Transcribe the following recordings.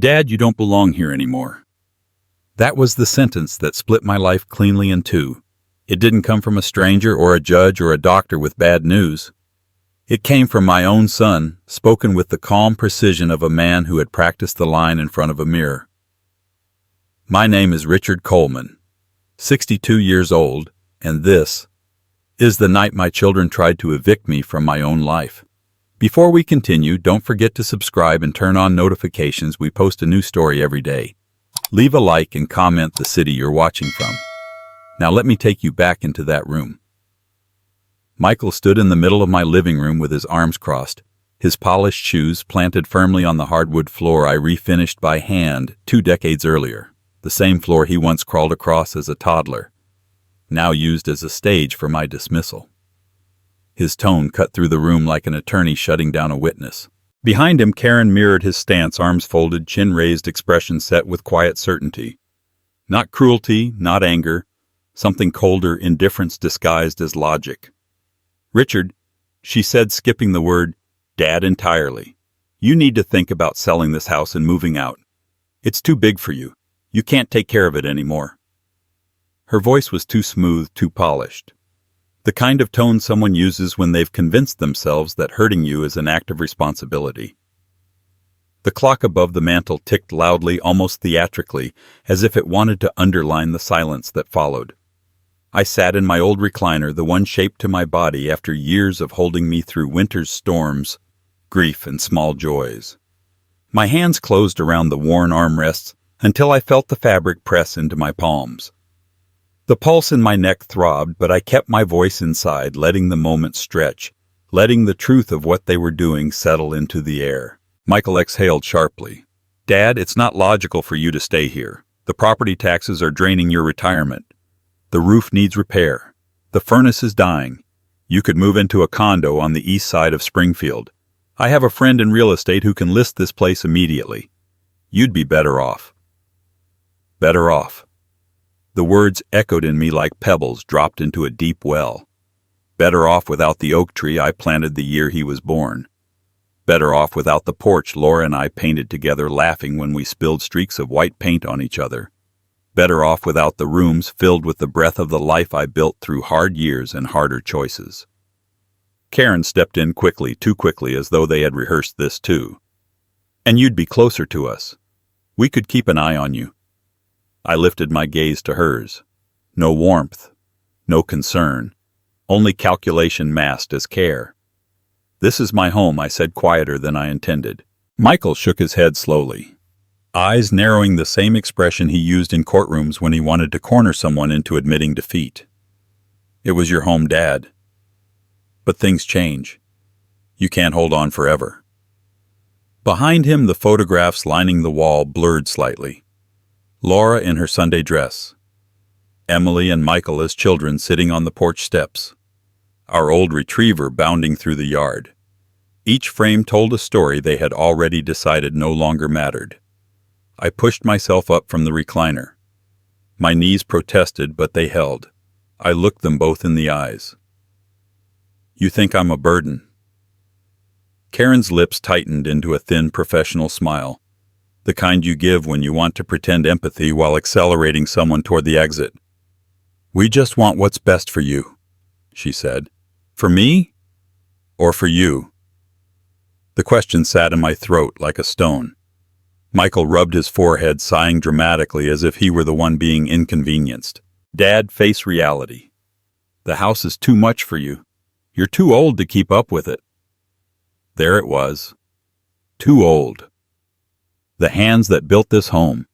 "Dad, you don't belong here anymore." That was the sentence that split my life cleanly in two. It didn't come from a stranger or a judge or a doctor with bad news. It came from my own son, spoken with the calm precision of a man who had practiced the line in front of a mirror. My name is Richard Coleman, 62 years old, and this is the night my children tried to evict me from my own life. Before we continue, don't forget to subscribe and turn on notifications. We post a new story every day. Leave a like and comment the city you're watching from. Now let me take you back into that room. Michael stood in the middle of my living room with his arms crossed, his polished shoes planted firmly on the hardwood floor I refinished by hand 2 decades earlier, the same floor he once crawled across as a toddler, now used as a stage for my dismissal. His tone cut through the room like an attorney shutting down a witness. Behind him, Karen mirrored his stance, arms folded, chin raised, expression set with quiet certainty. Not cruelty, not anger, something colder, indifference disguised as logic. "Richard," she said, skipping the word Dad entirely, "you need to think about selling this house and moving out. It's too big for you. You can't take care of it anymore." Her voice was too smooth, too polished. The kind of tone someone uses when they've convinced themselves that hurting you is an act of responsibility. The clock above the mantel ticked loudly, almost theatrically, as if it wanted to underline the silence that followed. I sat in my old recliner, the one shaped to my body after years of holding me through winter's storms, grief, and small joys. My hands closed around the worn armrests until I felt the fabric press into my palms. The pulse in my neck throbbed, but I kept my voice inside, letting the moment stretch, letting the truth of what they were doing settle into the air. Michael exhaled sharply. "Dad, it's not logical for you to stay here. The property taxes are draining your retirement. The roof needs repair. The furnace is dying. You could move into a condo on the east side of Springfield. I have a friend in real estate who can list this place immediately. You'd be better off." Better off. The words echoed in me like pebbles dropped into a deep well. Better off without the oak tree I planted the year he was born. Better off without the porch Laura and I painted together, laughing when we spilled streaks of white paint on each other. Better off without the rooms filled with the breath of the life I built through hard years and harder choices. Karen stepped in quickly, too quickly, as though they had rehearsed this too. "And you'd be closer to us. We could keep an eye on you." I lifted my gaze to hers. No warmth, no concern, only calculation masked as care. "This is my home," I said, quieter than I intended. Michael shook his head slowly, eyes narrowing, the same expression he used in courtrooms when he wanted to corner someone into admitting defeat. "It was your home, Dad. But things change. You can't hold on forever." Behind him, the photographs lining the wall blurred slightly. Laura in her Sunday dress. Emily and Michael as children sitting on the porch steps. Our old retriever bounding through the yard. Each frame told a story they had already decided no longer mattered. I pushed myself up from the recliner. My knees protested, but they held. I looked them both in the eyes. "You think I'm a burden?" Karen's lips tightened into a thin professional smile. The kind you give when you want to pretend empathy while accelerating someone toward the exit. "We just want what's best for you," she said. "For me? Or for you?" The question sat in my throat like a stone. Michael rubbed his forehead, sighing dramatically as if he were the one being inconvenienced. "Dad, face reality. The house is too much for you. You're too old to keep up with it." There it was. Too old. The hands that built this home,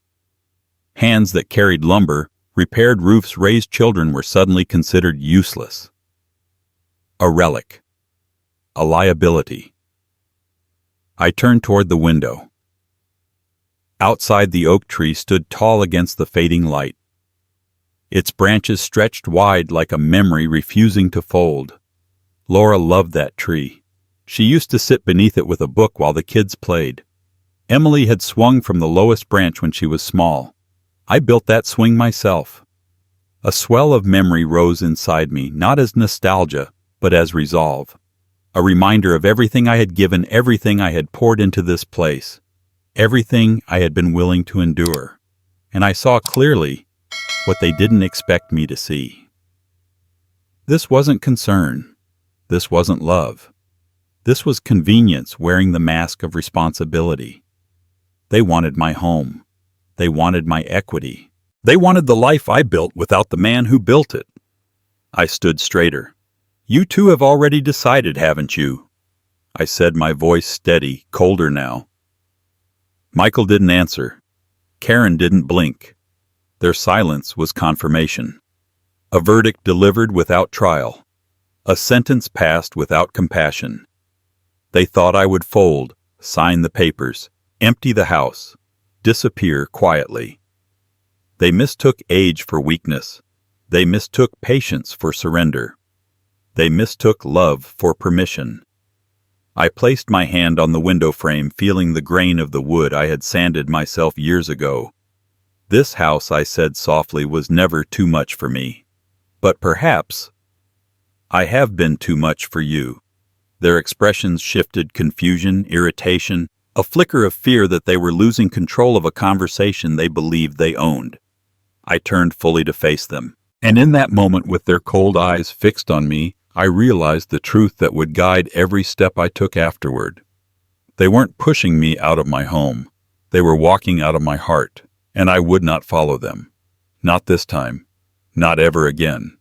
hands that carried lumber, repaired roofs, raised children, were suddenly considered useless. A relic. A liability. I turned toward the window. Outside, the oak tree stood tall against the fading light. Its branches stretched wide like a memory refusing to fold. Laura loved that tree. She used to sit beneath it with a book while the kids played. Emily had swung from the lowest branch when she was small. I built that swing myself. A swell of memory rose inside me, not as nostalgia, but as resolve. A reminder of everything I had given, everything I had poured into this place. everything I had been willing to endure, and I saw clearly what they didn't expect me to see. This wasn't concern. This wasn't love. This was convenience wearing the mask of responsibility. They wanted my home. They wanted my equity. They wanted the life I built without the man who built it. I stood straighter. You two have already decided, haven't you? I said, my voice steady, colder now. Michael didn't answer. Karen didn't blink. Their silence was confirmation. A verdict delivered without trial. A sentence passed without compassion. They thought I would fold, sign the papers, empty the house, disappear quietly. They mistook age for weakness. They mistook patience for surrender. They mistook love for permission. I placed my hand on the window frame, feeling the grain of the wood I had sanded myself years ago. This house, I said softly, was never too much for me. But perhaps I have been too much for you. Their expressions shifted: confusion, irritation, a flicker of fear that they were losing control of a conversation they believed they owned. I turned fully to face them, and in that moment, with their cold eyes fixed on me, I realized the truth that would guide every step I took afterward. They weren't pushing me out of my home. They were walking out of my heart, and I would not follow them. Not this time. Not ever again.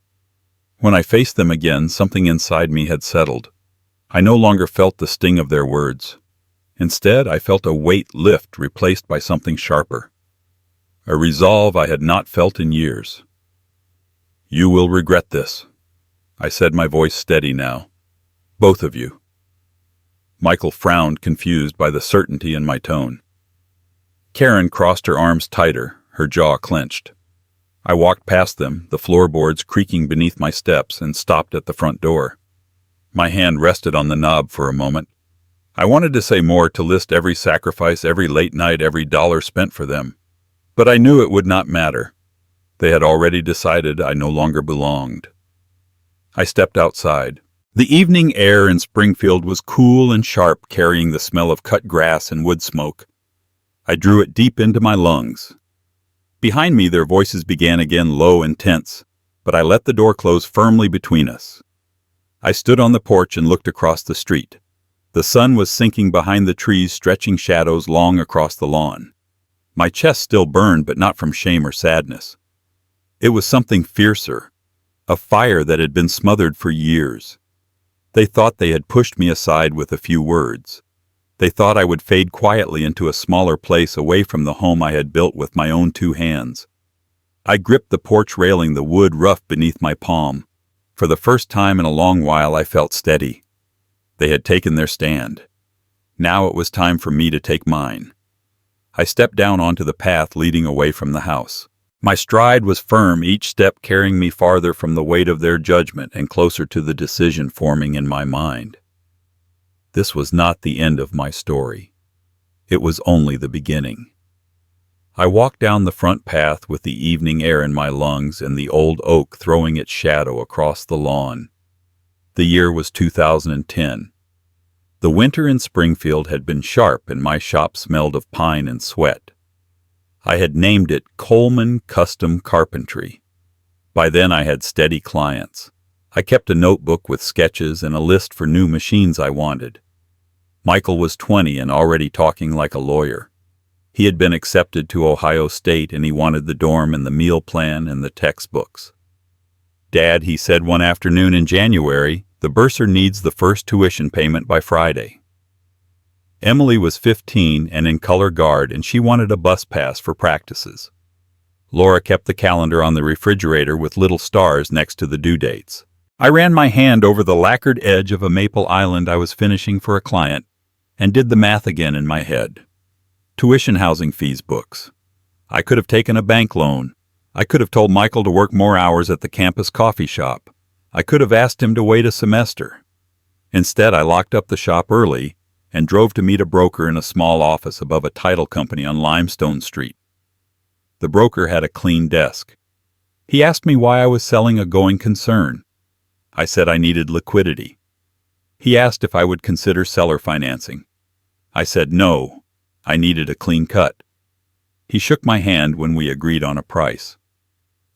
When I faced them again, something inside me had settled. I no longer felt the sting of their words. Instead, I felt a weight lift, replaced by something sharper. A resolve I had not felt in years. You will regret this, I said, my voice steady now. Both of you. Michael frowned, confused by the certainty in my tone. Karen crossed her arms tighter, her jaw clenched. I walked past them, the floorboards creaking beneath my steps, and stopped at the front door. My hand rested on the knob for a moment. I wanted to say more, to list every sacrifice, every late night, every dollar spent for them. But I knew it would not matter. They had already decided I no longer belonged. I stepped outside. The evening air in Springfield was cool and sharp, carrying the smell of cut grass and wood smoke. I drew it deep into my lungs. Behind me, their voices began again, low and tense, but I let the door close firmly between us. I stood on the porch and looked across the street. The sun was sinking behind the trees, stretching shadows long across the lawn. My chest still burned, but not from shame or sadness. It was something fiercer, a fire that had been smothered for years. They thought they had pushed me aside with a few words. They thought I would fade quietly into a smaller place, away from the home I had built with my own two hands. I gripped the porch railing, the wood rough beneath my palm. For the first time in a long while, I felt steady. They had taken their stand. Now it was time for me to take mine. I stepped down onto the path leading away from the house. My stride was firm, each step carrying me farther from the weight of their judgment and closer to the decision forming in my mind. This was not the end of my story. It was only the beginning. I walked down the front path with the evening air in my lungs and the old oak throwing its shadow across the lawn. The year was 2010. The winter in Springfield had been sharp, and my shop smelled of pine and sweat. I had named it Coleman Custom Carpentry. By then I had steady clients. I kept a notebook with sketches and a list for new machines I wanted. Michael was 20 and already talking like a lawyer. He had been accepted to Ohio State, and he wanted the dorm and the meal plan and the textbooks. Dad, he said one afternoon in January, the bursar needs the first tuition payment by Friday. Emily was 15 and in color guard, and she wanted a bus pass for practices. Laura kept the calendar on the refrigerator with little stars next to the due dates. I ran my hand over the lacquered edge of a maple island I was finishing for a client and did the math again in my head. Tuition, housing fees, books. I could have taken a bank loan. I could have told Michael to work more hours at the campus coffee shop. I could have asked him to wait a semester. Instead, I locked up the shop early and drove to meet a broker in a small office above a title company on Limestone Street. The broker had a clean desk. He asked me why I was selling a going concern. I said I needed liquidity. He asked if I would consider seller financing. I said no. I needed a clean cut. He shook my hand when we agreed on a price.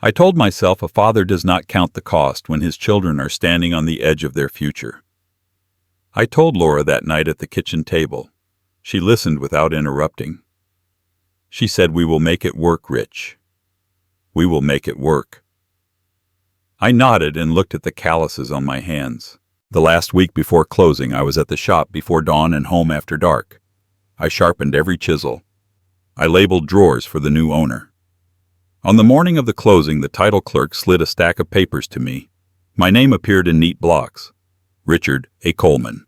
I told myself a father does not count the cost when his children are standing on the edge of their future. I told Laura that night at the kitchen table. She listened without interrupting. She said, "We will make it work, Rich. We will make it work." I nodded and looked at the calluses on my hands. The last week before closing, I was at the shop before dawn and home after dark. I sharpened every chisel. I labeled drawers for the new owner. On the morning of the closing, the title clerk slid a stack of papers to me. My name appeared in neat blocks. Richard A. Coleman.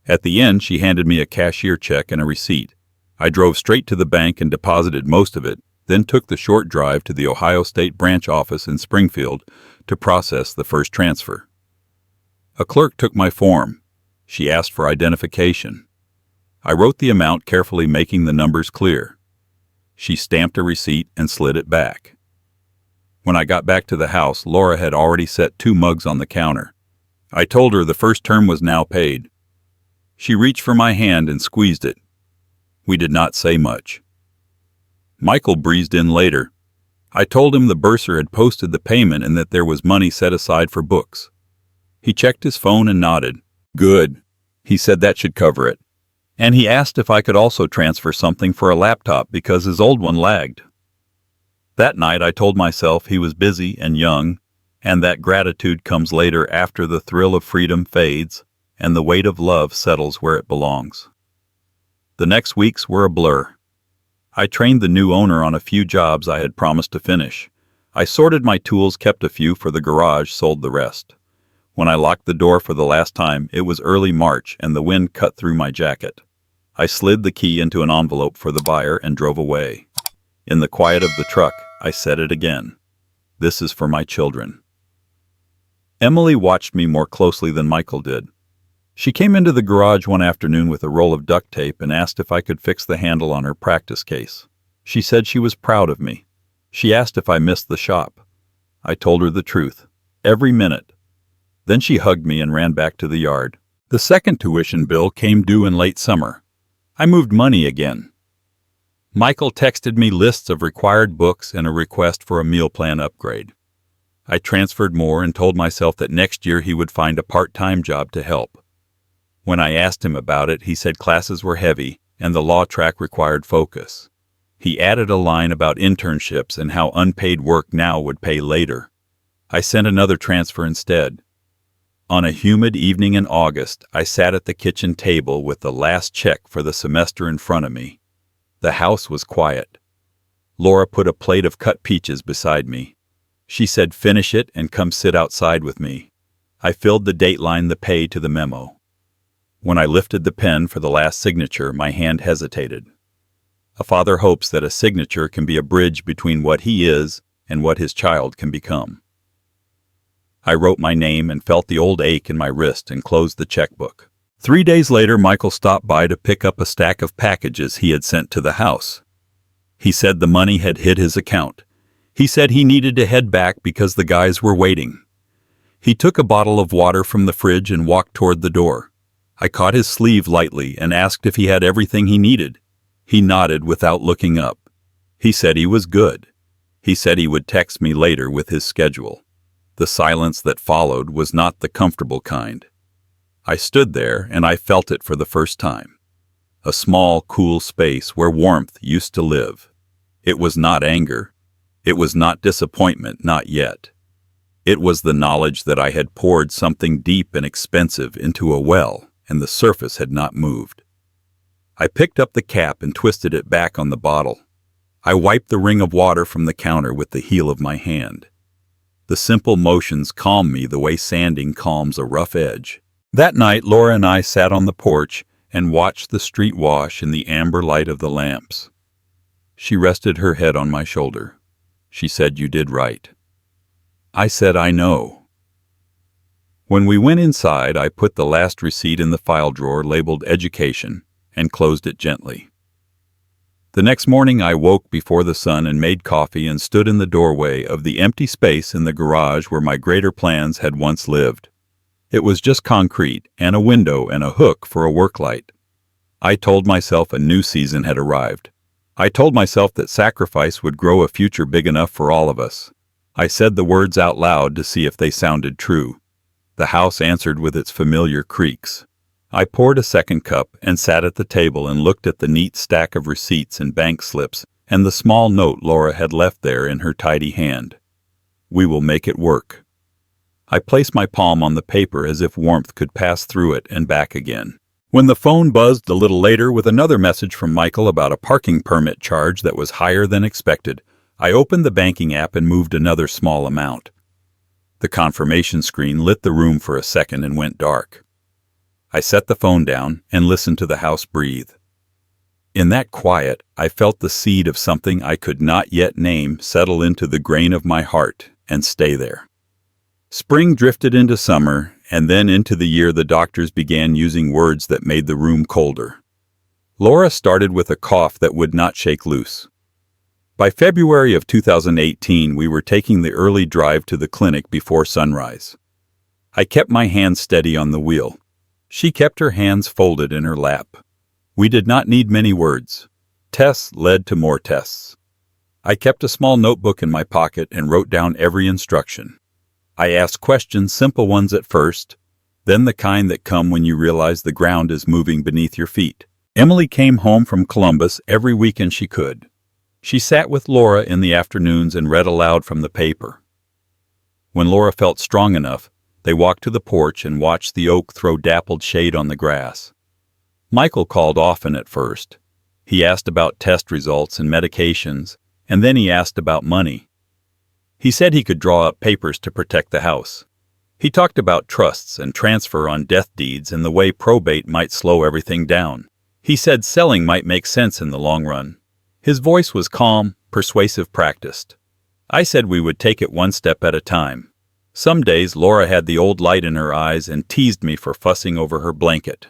At the end, she handed me a cashier check and a receipt. I drove straight to the bank and deposited most of it, then took the short drive to the Ohio State branch office in Springfield to process the first transfer. A clerk took my form. She asked for identification. I wrote the amount, carefully making the numbers clear. She stamped a receipt and slid it back. When I got back to the house, Laura had already set 2 mugs on the counter. I told her the first term was now paid. She reached for my hand and squeezed it. We did not say much. Michael breezed in later. I told him the bursar had posted the payment and that there was money set aside for books. He checked his phone and nodded. "Good." He said that should cover it. And he asked if I could also transfer something for a laptop because his old one lagged. That night I told myself he was busy and young, and that gratitude comes later after the thrill of freedom fades and the weight of love settles where it belongs. The next weeks were a blur. I trained the new owner on a few jobs I had promised to finish. I sorted my tools, kept a few for the garage, sold the rest. When I locked the door for the last time, it was early March and the wind cut through my jacket. I slid the key into an envelope for the buyer and drove away. In the quiet of the truck, I said it again. This is for my children. Emily watched me more closely than Michael did. She came into the garage one afternoon with a roll of duct tape and asked if I could fix the handle on her practice case. She said she was proud of me. She asked if I missed the shop. I told her the truth. Every minute. Then she hugged me and ran back to the yard. The second tuition bill came due in late summer. I moved money again. Michael texted me lists of required books and a request for a meal plan upgrade. I transferred more and told myself that next year he would find a part-time job to help. When I asked him about it, he said classes were heavy and the law track required focus. He added a line about internships and how unpaid work now would pay later. I sent another transfer instead. On a humid evening in August, I sat at the kitchen table with the last check for the semester in front of me. The house was quiet. Laura put a plate of cut peaches beside me. She said, "Finish it and come sit outside with me." I filled the dateline, the pay to the memo. When I lifted the pen for the last signature, my hand hesitated. A father hopes that a signature can be a bridge between what he is and what his child can become. I wrote my name and felt the old ache in my wrist and closed the checkbook. 3 days later, Michael stopped by to pick up a stack of packages he had sent to the house. He said the money had hit his account. He said he needed to head back because the guys were waiting. He took a bottle of water from the fridge and walked toward the door. I caught his sleeve lightly and asked if he had everything he needed. He nodded without looking up. He said he was good. He said he would text me later with his schedule. The silence that followed was not the comfortable kind. I stood there and I felt it for the first time. A small, cool space where warmth used to live. It was not anger. It was not disappointment, not yet. It was the knowledge that I had poured something deep and expensive into a well, and the surface had not moved. I picked up the cap and twisted it back on the bottle. I wiped the ring of water from the counter with the heel of my hand. The simple motions calmed me the way sanding calms a rough edge. That night, Laura and I sat on the porch and watched the street wash in the amber light of the lamps. She rested her head on my shoulder. She said, "You did right." I said, "I know." When we went inside, I put the last receipt in the file drawer labeled Education and closed it gently. The next morning I woke before the sun and made coffee and stood in the doorway of the empty space in the garage where my greater plans had once lived. It was just concrete and a window and a hook for a work light. I told myself a new season had arrived. I told myself that sacrifice would grow a future big enough for all of us. I said the words out loud to see if they sounded true. The house answered with its familiar creaks. I poured a second cup and sat at the table and looked at the neat stack of receipts and bank slips and the small note Laura had left there in her tidy hand. We will make it work. I placed my palm on the paper as if warmth could pass through it and back again. When the phone buzzed a little later with another message from Michael about a parking permit charge that was higher than expected, I opened the banking app and moved another small amount. The confirmation screen lit the room for a second and went dark. I set the phone down and listened to the house breathe. In that quiet, I felt the seed of something I could not yet name settle into the grain of my heart and stay there. Spring drifted into summer, and then into the year the doctors began using words that made the room colder. Laura started with a cough that would not shake loose. By February of 2018, we were taking the early drive to the clinic before sunrise. I kept my hand steady on the wheel. She kept her hands folded in her lap. We did not need many words. Tests led to more tests. I kept a small notebook in my pocket and wrote down every instruction. I asked questions, simple ones at first, then the kind that come when you realize the ground is moving beneath your feet. Emily came home from Columbus every weekend she could. She sat with Laura in the afternoons and read aloud from the paper. When Laura felt strong enough, they walked to the porch and watched the oak throw dappled shade on the grass. Michael called often at first. He asked about test results and medications, and then he asked about money. He said he could draw up papers to protect the house. He talked about trusts and transfer on death deeds and the way probate might slow everything down. He said selling might make sense in the long run. His voice was calm, persuasive, practiced. I said we would take it one step at a time. Some days Laura had the old light in her eyes and teased me for fussing over her blanket.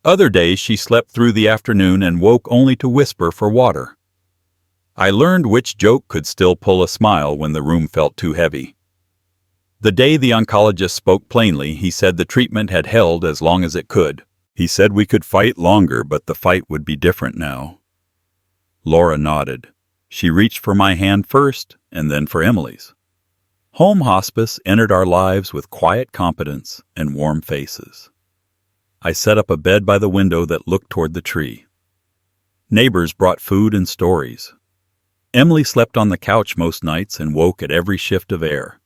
Other days she slept through the afternoon and woke only to whisper for water. I learned which joke could still pull a smile when the room felt too heavy. The day the oncologist spoke plainly, he said the treatment had held as long as it could. He said we could fight longer, but the fight would be different now. Laura nodded. She reached for my hand first, and then for Emily's. Home hospice entered our lives with quiet competence and warm faces. I set up a bed by the window that looked toward the tree. Neighbors brought food and stories. Emily slept on the couch most nights and woke at every shift of air.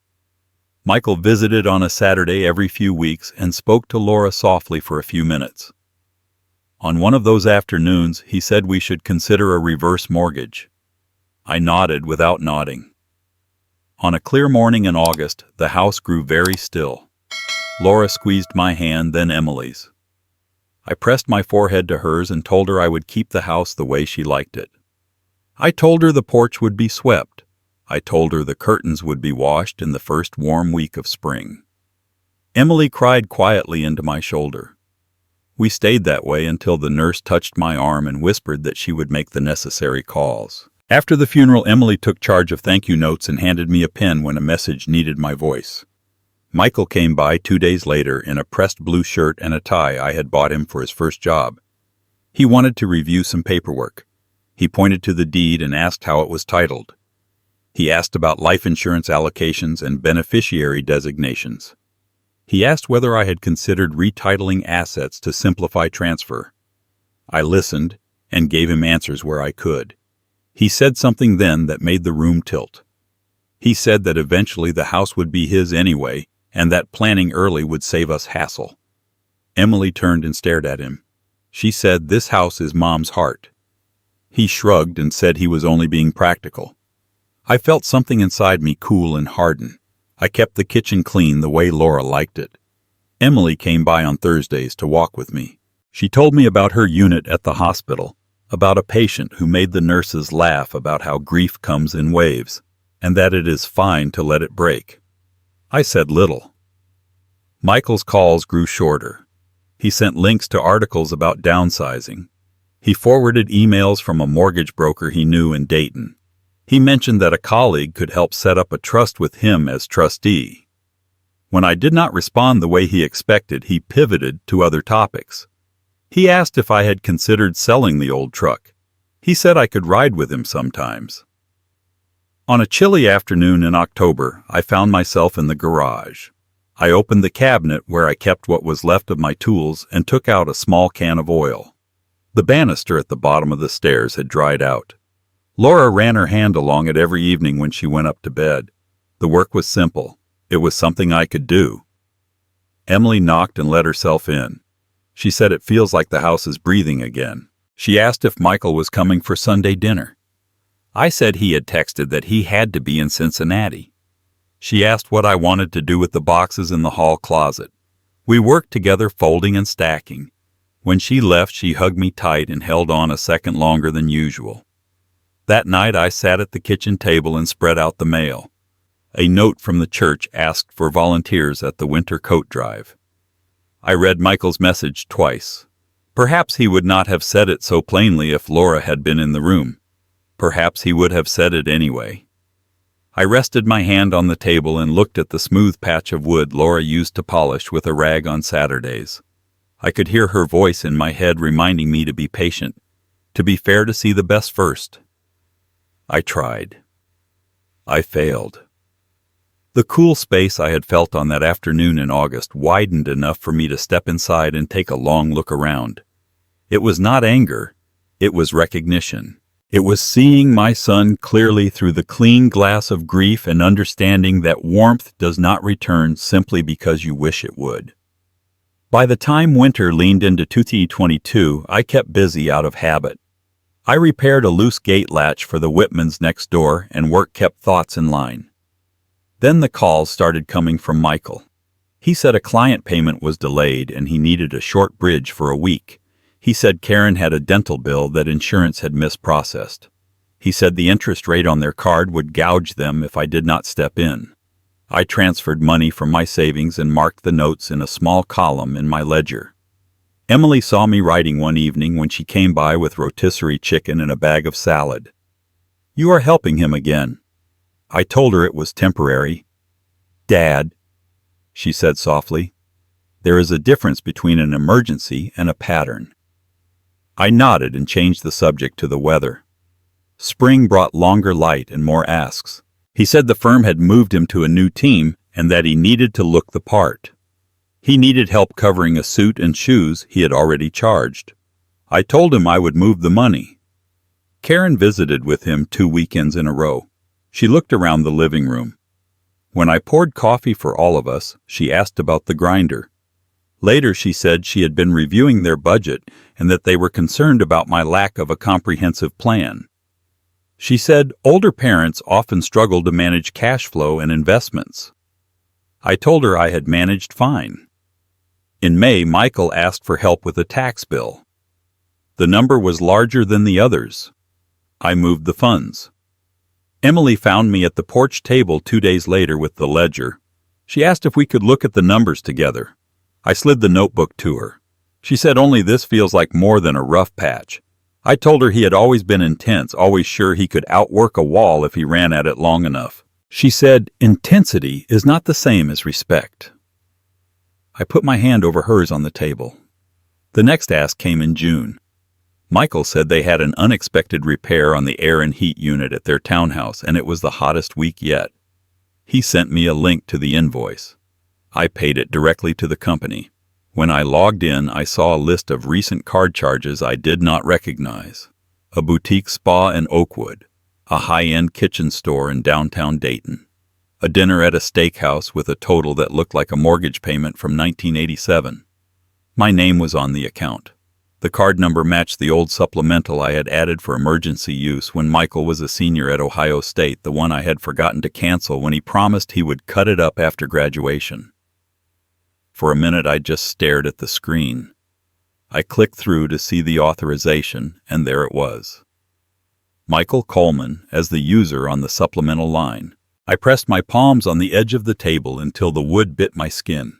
Michael visited on a Saturday every few weeks and spoke to Laura softly for a few minutes. On one of those afternoons, he said we should consider a reverse mortgage. I nodded without nodding. On a clear morning in August, the house grew very still. Laura squeezed my hand, then Emily's. I pressed my forehead to hers and told her I would keep the house the way she liked it. I told her the porch would be swept. I told her the curtains would be washed in the first warm week of spring. Emily cried quietly into my shoulder. We stayed that way until the nurse touched my arm and whispered that she would make the necessary calls. After the funeral, Emily took charge of thank you notes and handed me a pen when a message needed my voice. Michael came by 2 days later in a pressed blue shirt and a tie I had bought him for his first job. He wanted to review some paperwork. He pointed to the deed and asked how it was titled. He asked about life insurance allocations and beneficiary designations. He asked whether I had considered retitling assets to simplify transfer. I listened and gave him answers where I could. He said something then that made the room tilt. He said that eventually the house would be his anyway, and that planning early would save us hassle. Emily turned and stared at him. She said, "This house is Mom's heart." He shrugged and said he was only being practical. I felt something inside me cool and harden. I kept the kitchen clean the way Laura liked it. Emily came by on Thursdays to walk with me. She told me about her unit at the hospital, about a patient who made the nurses laugh about how grief comes in waves, and that it is fine to let it break. I said little. Michael's calls grew shorter. He sent links to articles about downsizing. He forwarded emails from a mortgage broker he knew in Dayton. He mentioned that a colleague could help set up a trust with him as trustee. When I did not respond the way he expected, he pivoted to other topics. He asked if I had considered selling the old truck. He said I could ride with him sometimes. On a chilly afternoon in October, I found myself in the garage. I opened the cabinet where I kept what was left of my tools and took out a small can of oil. The banister at the bottom of the stairs had dried out. Laura ran her hand along it every evening when she went up to bed. The work was simple. It was something I could do. Emily knocked and let herself in. She said it feels like the house is breathing again. She asked if Michael was coming for Sunday dinner. I said he had texted that he had to be in Cincinnati. She asked what I wanted to do with the boxes in the hall closet. We worked together folding and stacking. When she left, she hugged me tight and held on a second longer than usual. That night I sat at the kitchen table and spread out the mail. A note from the church asked for volunteers at the winter coat drive. I read Michael's message twice. Perhaps he would not have said it so plainly if Laura had been in the room. Perhaps he would have said it anyway. I rested my hand on the table and looked at the smooth patch of wood Laura used to polish with a rag on Saturdays. I could hear her voice in my head reminding me to be patient, to be fair, to see the best first. I tried. I failed. The cool space I had felt on that afternoon in August widened enough for me to step inside and take a long look around. It was not anger. It was recognition. It was seeing my son clearly through the clean glass of grief and understanding that warmth does not return simply because you wish it would. By the time winter leaned into 2022, I kept busy out of habit. I repaired a loose gate latch for the Whitmans next door, and work kept thoughts in line. Then the calls started coming from Michael. He said a client payment was delayed and he needed a short bridge for a week. He said Karen had a dental bill that insurance had misprocessed. He said the interest rate on their card would gouge them if I did not step in. I transferred money from my savings and marked the notes in a small column in my ledger. Emily saw me writing one evening when she came by with rotisserie chicken and a bag of salad. "You are helping him again." I told her it was temporary. "Dad," she said softly, "there is a difference between an emergency and a pattern." I nodded and changed the subject to the weather. Spring brought longer light and more asks. He said the firm had moved him to a new team and that he needed to look the part. He needed help covering a suit and shoes he had already charged. I told him I would move the money. Karen visited with him 2 weekends in a row. She looked around the living room. When I poured coffee for all of us, she asked about the grinder. Later she said she had been reviewing their budget and that they were concerned about my lack of a comprehensive plan. She said older parents often struggle to manage cash flow and investments. I told her I had managed fine. In May, Michael asked for help with a tax bill. The number was larger than the others. I moved the funds. Emily found me at the porch table 2 days later with the ledger. She asked if we could look at the numbers together. I slid the notebook to her. She said only this feels like more than a rough patch. I told her he had always been intense, always sure he could outwork a wall if he ran at it long enough. She said intensity is not the same as respect. I put my hand over hers on the table. The next ask came in June. Michael said they had an unexpected repair on the air and heat unit at their townhouse, and it was the hottest week yet. He sent me a link to the invoice. I paid it directly to the company. When I logged in, I saw a list of recent card charges I did not recognize. A boutique spa in Oakwood, a high-end kitchen store in downtown Dayton, a dinner at a steakhouse with a total that looked like a mortgage payment from 1987. My name was on the account. The card number matched the old supplemental I had added for emergency use when Michael was a senior at Ohio State, the one I had forgotten to cancel when he promised he would cut it up after graduation. For a minute I just stared at the screen. I clicked through to see the authorization, and there it was. Michael Coleman as the user on the supplemental line. I pressed my palms on the edge of the table until the wood bit my skin.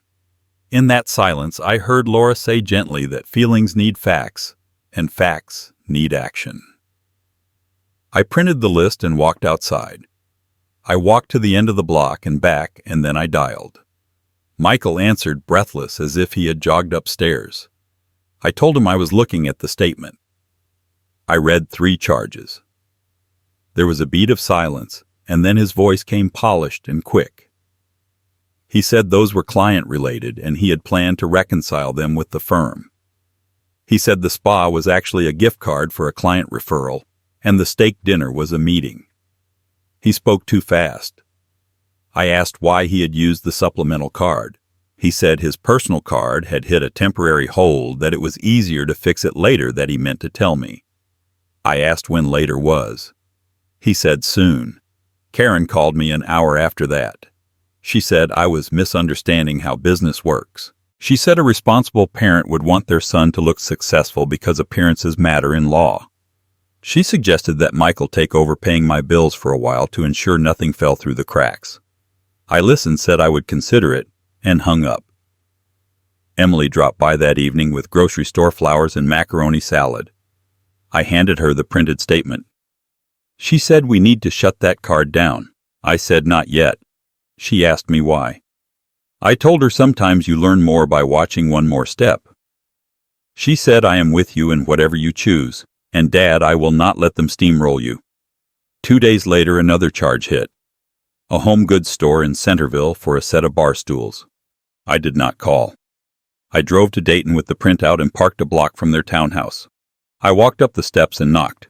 In that silence, I heard Laura say gently that feelings need facts, and facts need action. I printed the list and walked outside. I walked to the end of the block and back, and then I dialed. Michael answered breathless as if he had jogged upstairs. I told him I was looking at the statement. I read 3 charges. There was a beat of silence, and then his voice came polished and quick. He said those were client-related, and he had planned to reconcile them with the firm. He said the spa was actually a gift card for a client referral, and the steak dinner was a meeting. He spoke too fast. I asked why he had used the supplemental card. He said his personal card had hit a temporary hold, that it was easier to fix it later, that he meant to tell me. I asked when later was. He said soon. Karen called me an hour after that. She said I was misunderstanding how business works. She said a responsible parent would want their son to look successful because appearances matter in law. She suggested that Michael take over paying my bills for a while to ensure nothing fell through the cracks. I listened, said I would consider it, and hung up. Emily dropped by that evening with grocery store flowers and macaroni salad. I handed her the printed statement. She said we need to shut that card down. I said not yet. She asked me why. I told her sometimes you learn more by watching one more step. She said I am with you in whatever you choose, and Dad, I will not let them steamroll you. 2 days later, another charge hit. A home goods store in Centerville for a set of bar stools. I did not call. I drove to Dayton with the printout and parked a block from their townhouse. I walked up the steps and knocked.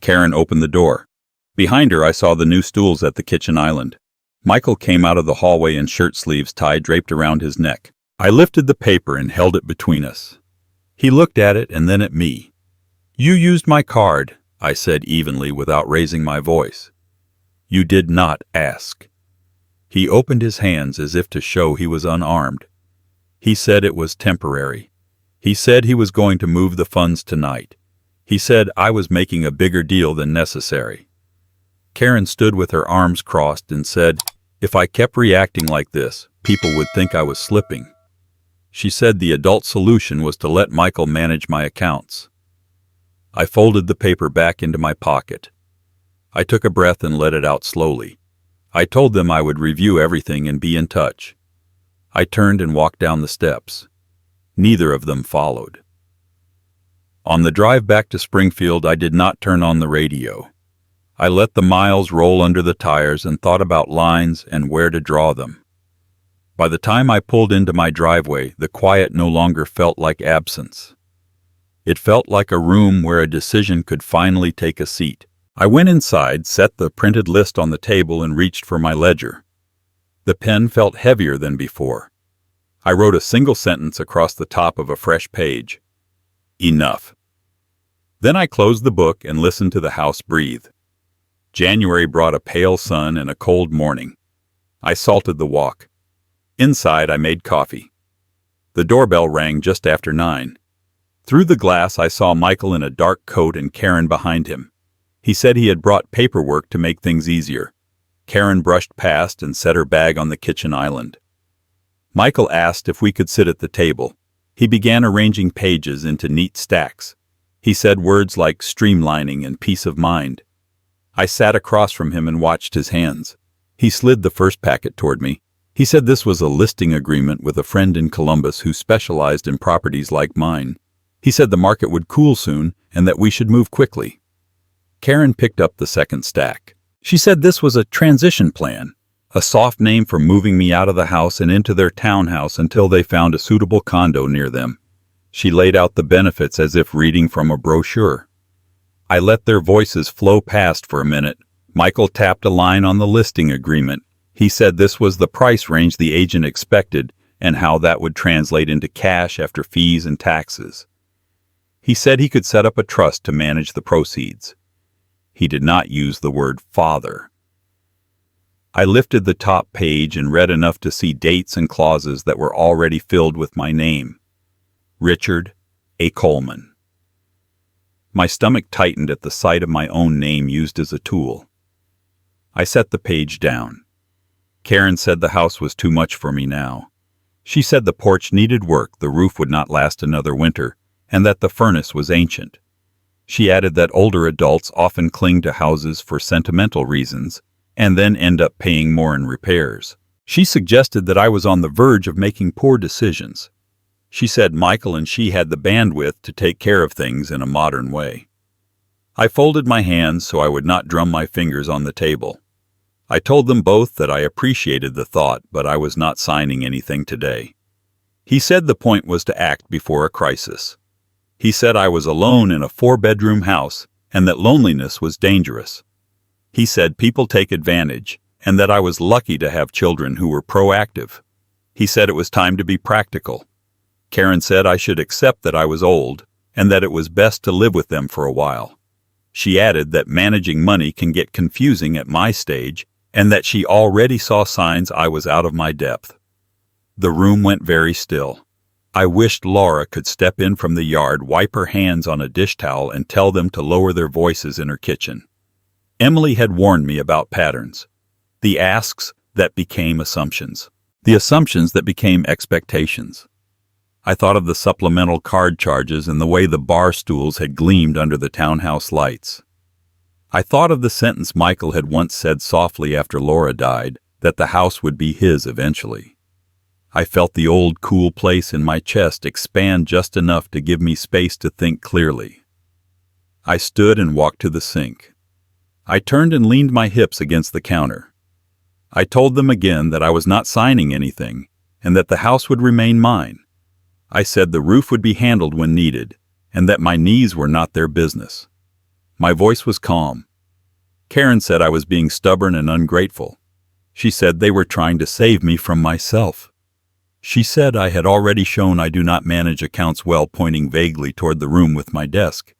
Karen opened the door. Behind her, I saw the new stools at the kitchen island. Michael came out of the hallway in shirt sleeves, tie draped around his neck. I lifted the paper and held it between us. He looked at it and then at me. You used my card, I said evenly without raising my voice. You did not ask. He opened his hands as if to show he was unarmed. He said it was temporary. He said he was going to move the funds tonight. He said I was making a bigger deal than necessary. Karen stood with her arms crossed and said, if I kept reacting like this, people would think I was slipping. She said the adult solution was to let Michael manage my accounts. I folded the paper back into my pocket. I took a breath and let it out slowly. I told them I would review everything and be in touch. I turned and walked down the steps. Neither of them followed. On the drive back to Springfield, I did not turn on the radio. I let the miles roll under the tires and thought about lines and where to draw them. By the time I pulled into my driveway, the quiet no longer felt like absence. It felt like a room where a decision could finally take a seat. I went inside, set the printed list on the table, and reached for my ledger. The pen felt heavier than before. I wrote a single sentence across the top of a fresh page. Enough. Then I closed the book and listened to the house breathe. January brought a pale sun and a cold morning. I salted the walk. Inside, I made coffee. The doorbell rang just after 9. Through the glass, I saw Michael in a dark coat and Karen behind him. He said he had brought paperwork to make things easier. Karen brushed past and set her bag on the kitchen island. Michael asked if we could sit at the table. He began arranging pages into neat stacks. He said words like streamlining and peace of mind. I sat across from him and watched his hands. He slid the first packet toward me. He said this was a listing agreement with a friend in Columbus who specialized in properties like mine. He said the market would cool soon and that we should move quickly. Karen picked up the second stack. She said this was a transition plan, a soft name for moving me out of the house and into their townhouse until they found a suitable condo near them. She laid out the benefits as if reading from a brochure. I let their voices flow past for a minute. Michael tapped a line on the listing agreement. He said this was the price range the agent expected and how that would translate into cash after fees and taxes. He said he could set up a trust to manage the proceeds. He did not use the word father. I lifted the top page and read enough to see dates and clauses that were already filled with my name. Richard A. Coleman. My stomach tightened at the sight of my own name used as a tool. I set the page down. Karen said the house was too much for me now. She said the porch needed work, the roof would not last another winter, and that the furnace was ancient. She added that older adults often cling to houses for sentimental reasons and then end up paying more in repairs. She suggested that I was on the verge of making poor decisions. She said Michael and she had the bandwidth to take care of things in a modern way. I folded my hands so I would not drum my fingers on the table. I told them both that I appreciated the thought, but I was not signing anything today. He said the point was to act before a crisis. He said I was alone in a 4-bedroom house and that loneliness was dangerous. He said people take advantage and that I was lucky to have children who were proactive. He said it was time to be practical. Karen said I should accept that I was old and that it was best to live with them for a while. She added that managing money can get confusing at my stage and that she already saw signs I was out of my depth. The room went very still. I wished Laura could step in from the yard, wipe her hands on a dish towel, and tell them to lower their voices in her kitchen. Emily had warned me about patterns. The asks that became assumptions. The assumptions that became expectations. I thought of the supplemental card charges and the way the bar stools had gleamed under the townhouse lights. I thought of the sentence Michael had once said softly after Laura died, that the house would be his eventually. I felt the old cool place in my chest expand just enough to give me space to think clearly. I stood and walked to the sink. I turned and leaned my hips against the counter. I told them again that I was not signing anything and that the house would remain mine. I said the roof would be handled when needed and that my knees were not their business. My voice was calm. Karen said I was being stubborn and ungrateful. She said they were trying to save me from myself. She said I had already shown I do not manage accounts well, pointing vaguely toward the room with my desk.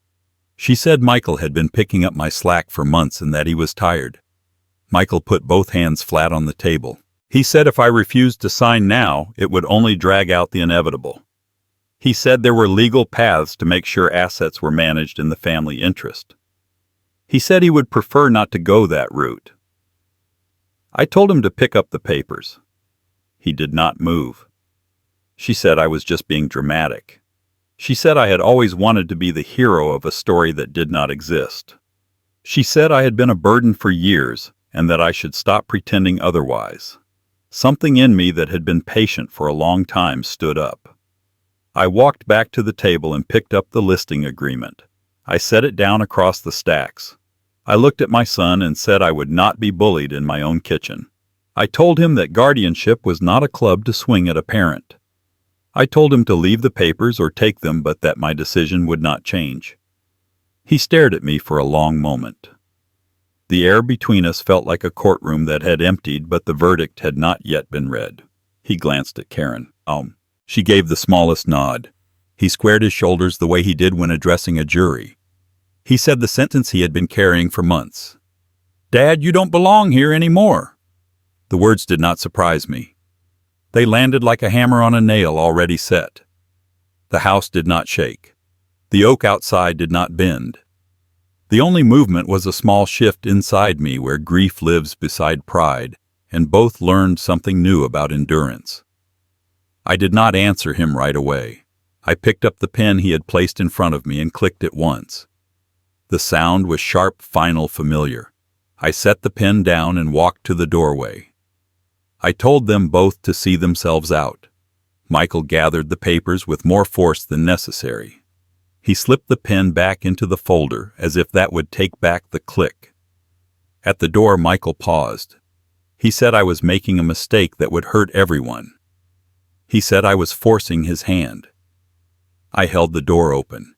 She said Michael had been picking up my slack for months and that he was tired. Michael put both hands flat on the table. He said if I refused to sign now, it would only drag out the inevitable. He said there were legal paths to make sure assets were managed in the family interest. He said he would prefer not to go that route. I told him to pick up the papers. He did not move. She said I was just being dramatic. She said I had always wanted to be the hero of a story that did not exist. She said I had been a burden for years and that I should stop pretending otherwise. Something in me that had been patient for a long time stood up. I walked back to the table and picked up the listing agreement. I set it down across the stacks. I looked at my son and said I would not be bullied in my own kitchen. I told him that guardianship was not a club to swing at a parent. I told him to leave the papers or take them, but that my decision would not change. He stared at me for a long moment. The air between us felt like a courtroom that had emptied, but the verdict had not yet been read. He glanced at Karen. She gave the smallest nod. He squared his shoulders the way he did when addressing a jury. He said the sentence he had been carrying for months. "Dad, you don't belong here anymore." The words did not surprise me. They landed like a hammer on a nail already set. The house did not shake. The oak outside did not bend. The only movement was a small shift inside me where grief lives beside pride, and both learned something new about endurance. I did not answer him right away. I picked up the pen he had placed in front of me and clicked it once. The sound was sharp, final, familiar. I set the pen down and walked to the doorway. I told them both to see themselves out. Michael gathered the papers with more force than necessary. He slipped the pen back into the folder as if that would take back the click. At the door, Michael paused. He said I was making a mistake that would hurt everyone. He said I was forcing his hand. I held the door open.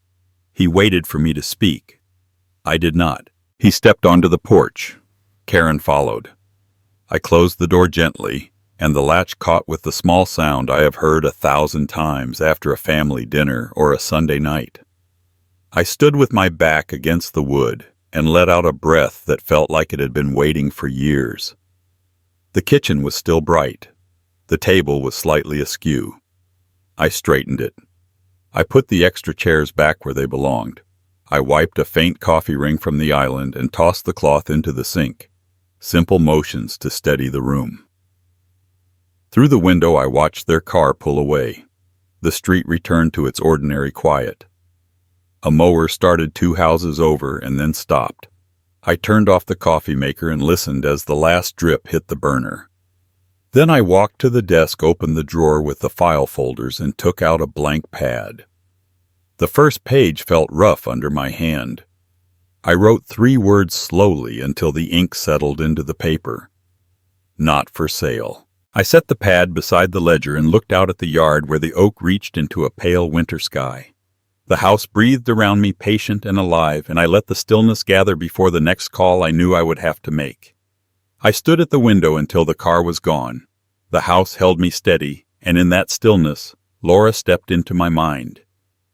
He waited for me to speak. I did not. He stepped onto the porch. Karen followed. I closed the door gently, and the latch caught with the small sound I have heard 1,000 times after a family dinner or a Sunday night. I stood with my back against the wood and let out a breath that felt like it had been waiting for years. The kitchen was still bright. The table was slightly askew. I straightened it. I put the extra chairs back where they belonged. I wiped a faint coffee ring from the island and tossed the cloth into the sink. Simple motions to steady the room. Through the window I watched their car pull away. The street returned to its ordinary quiet. A mower started 2 houses over and then stopped. I turned off the coffee maker and listened as the last drip hit the burner. Then I walked to the desk, opened the drawer with the file folders, and took out a blank pad. The first page felt rough under my hand. I wrote 3 words slowly until the ink settled into the paper. Not for sale. I set the pad beside the ledger and looked out at the yard where the oak reached into a pale winter sky. The house breathed around me, patient and alive, and I let the stillness gather before the next call I knew I would have to make. I stood at the window until the car was gone. The house held me steady, and in that stillness, Laura stepped into my mind.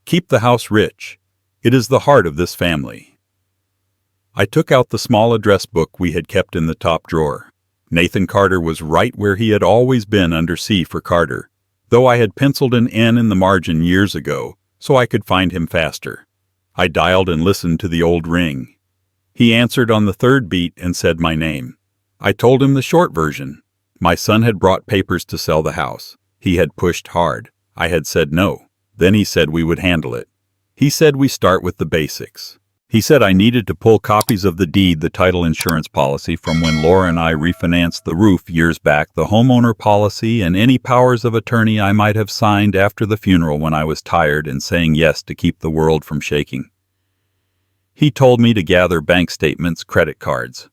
Keep the house rich. It is the heart of this family. I took out the small address book we had kept in the top drawer. Nathan Carter was right where he had always been, under C for Carter, though I had penciled an N in the margin years ago so I could find him faster. I dialed and listened to the old ring. He answered on the 3rd beat and said my name. I told him the short version. My son had brought papers to sell the house. He had pushed hard. I had said no. Then he said we would handle it. He said we start with the basics. He said I needed to pull copies of the deed, the title insurance policy from when Laura and I refinanced the roof years back, the homeowner policy, and any powers of attorney I might have signed after the funeral when I was tired and saying yes to keep the world from shaking. He told me to gather bank statements, credit cards.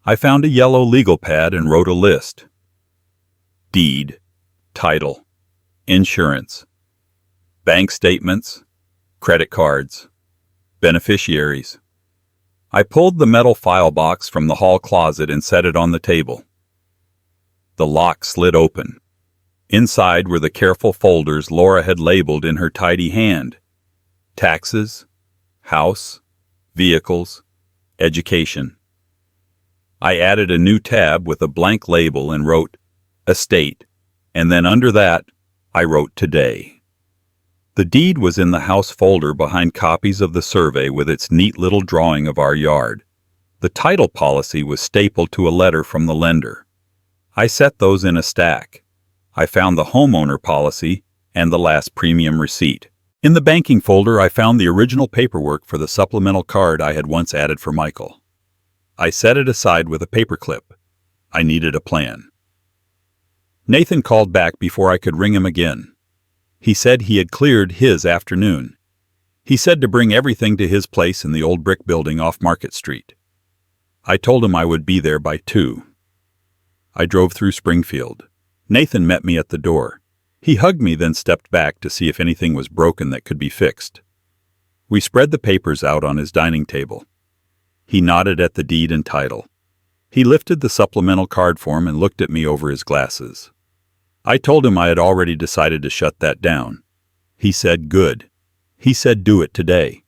I found a yellow legal pad and wrote a list. Deed, title, insurance, bank statements, credit cards, beneficiaries. I pulled the metal file box from the hall closet and set it on the table. The lock slid open. Inside were the careful folders Laura had labeled in her tidy hand. Taxes, house, vehicles, education. I added a new tab with a blank label and wrote estate, and then under that, I wrote today. The deed was in the house folder behind copies of the survey with its neat little drawing of our yard. The title policy was stapled to a letter from the lender. I set those in a stack. I found the homeowner policy and the last premium receipt. In the banking folder, I found the original paperwork for the supplemental card I had once added for Michael. I set it aside with a paperclip. I needed a plan. Nathan called back before I could ring him again. He said he had cleared his afternoon. He said to bring everything to his place in the old brick building off Market Street. I told him I would be there by 2. I drove through Springfield. Nathan met me at the door. He hugged me, then stepped back to see if anything was broken that could be fixed. We spread the papers out on his dining table. He nodded at the deed and title. He lifted the supplemental card form and looked at me over his glasses. I told him I had already decided to shut that down. He said, good. He said, do it today.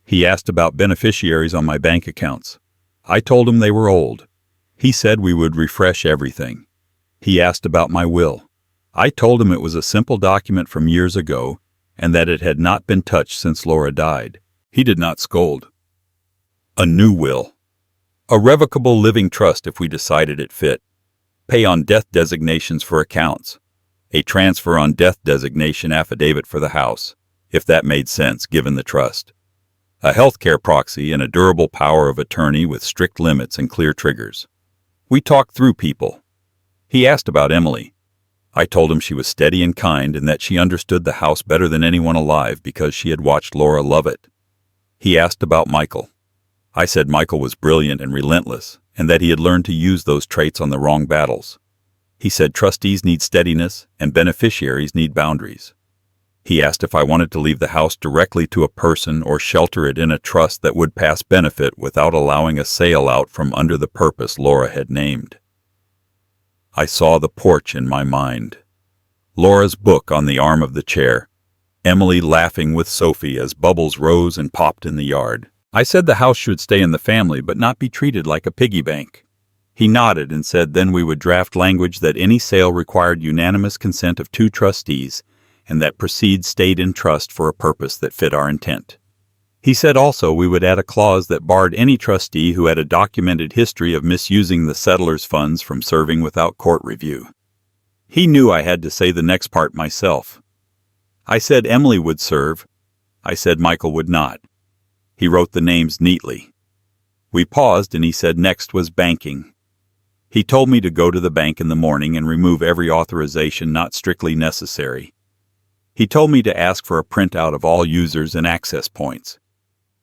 He asked about beneficiaries on my bank accounts. I told him they were old. He said we would refresh everything. He asked about my will. I told him it was a simple document from years ago and that it had not been touched since Laura died. He did not scold. A new will. A revocable living trust if we decided it fit. Pay on death designations for accounts. A transfer on death designation affidavit for the house, if that made sense given the trust. A healthcare proxy and a durable power of attorney with strict limits and clear triggers. We talked through people. He asked about Emily. I told him she was steady and kind and that she understood the house better than anyone alive because she had watched Laura love it. He asked about Michael. I said Michael was brilliant and relentless, and that he had learned to use those traits on the wrong battles. He said trustees need steadiness and beneficiaries need boundaries. He asked if I wanted to leave the house directly to a person or shelter it in a trust that would pass benefit without allowing a sale out from under the purpose Laura had named. I saw the porch in my mind. Laura's book on the arm of the chair. Emily laughing with Sophie as bubbles rose and popped in the yard. I said the house should stay in the family but not be treated like a piggy bank. He nodded and said then we would draft language that any sale required unanimous consent of 2 trustees and that proceeds stayed in trust for a purpose that fit our intent. He said also we would add a clause that barred any trustee who had a documented history of misusing the settlers' funds from serving without court review. He knew I had to say the next part myself. I said Emily would serve. I said Michael would not. He wrote the names neatly. We paused and he said next was banking. He told me to go to the bank in the morning and remove every authorization not strictly necessary. He told me to ask for a printout of all users and access points.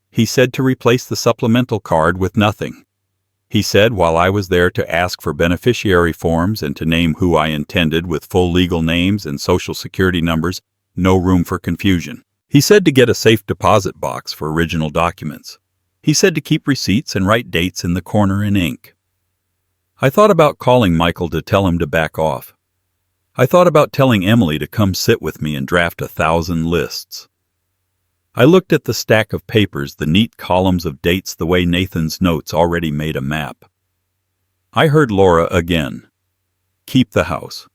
He said to replace the supplemental card with nothing. He said while I was there to ask for beneficiary forms and to name who I intended with full legal names and social security numbers, no room for confusion. He said to get a safe deposit box for original documents. He said to keep receipts and write dates in the corner in ink. I thought about calling Michael to tell him to back off. I thought about telling Emily to come sit with me and draft 1,000 lists. I looked at the stack of papers, the neat columns of dates the way Nathan's notes already made a map. I heard Laura again. Keep the house.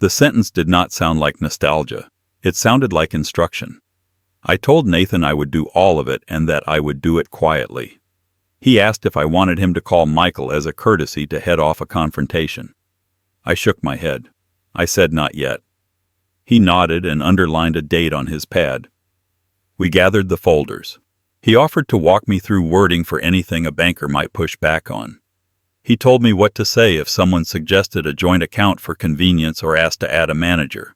The sentence did not sound like nostalgia. It sounded like instruction. I told Nathan I would do all of it and that I would do it quietly. He asked if I wanted him to call Michael as a courtesy to head off a confrontation. I shook my head. I said not yet. He nodded and underlined a date on his pad. We gathered the folders. He offered to walk me through wording for anything a banker might push back on. He told me what to say if someone suggested a joint account for convenience or asked to add a manager.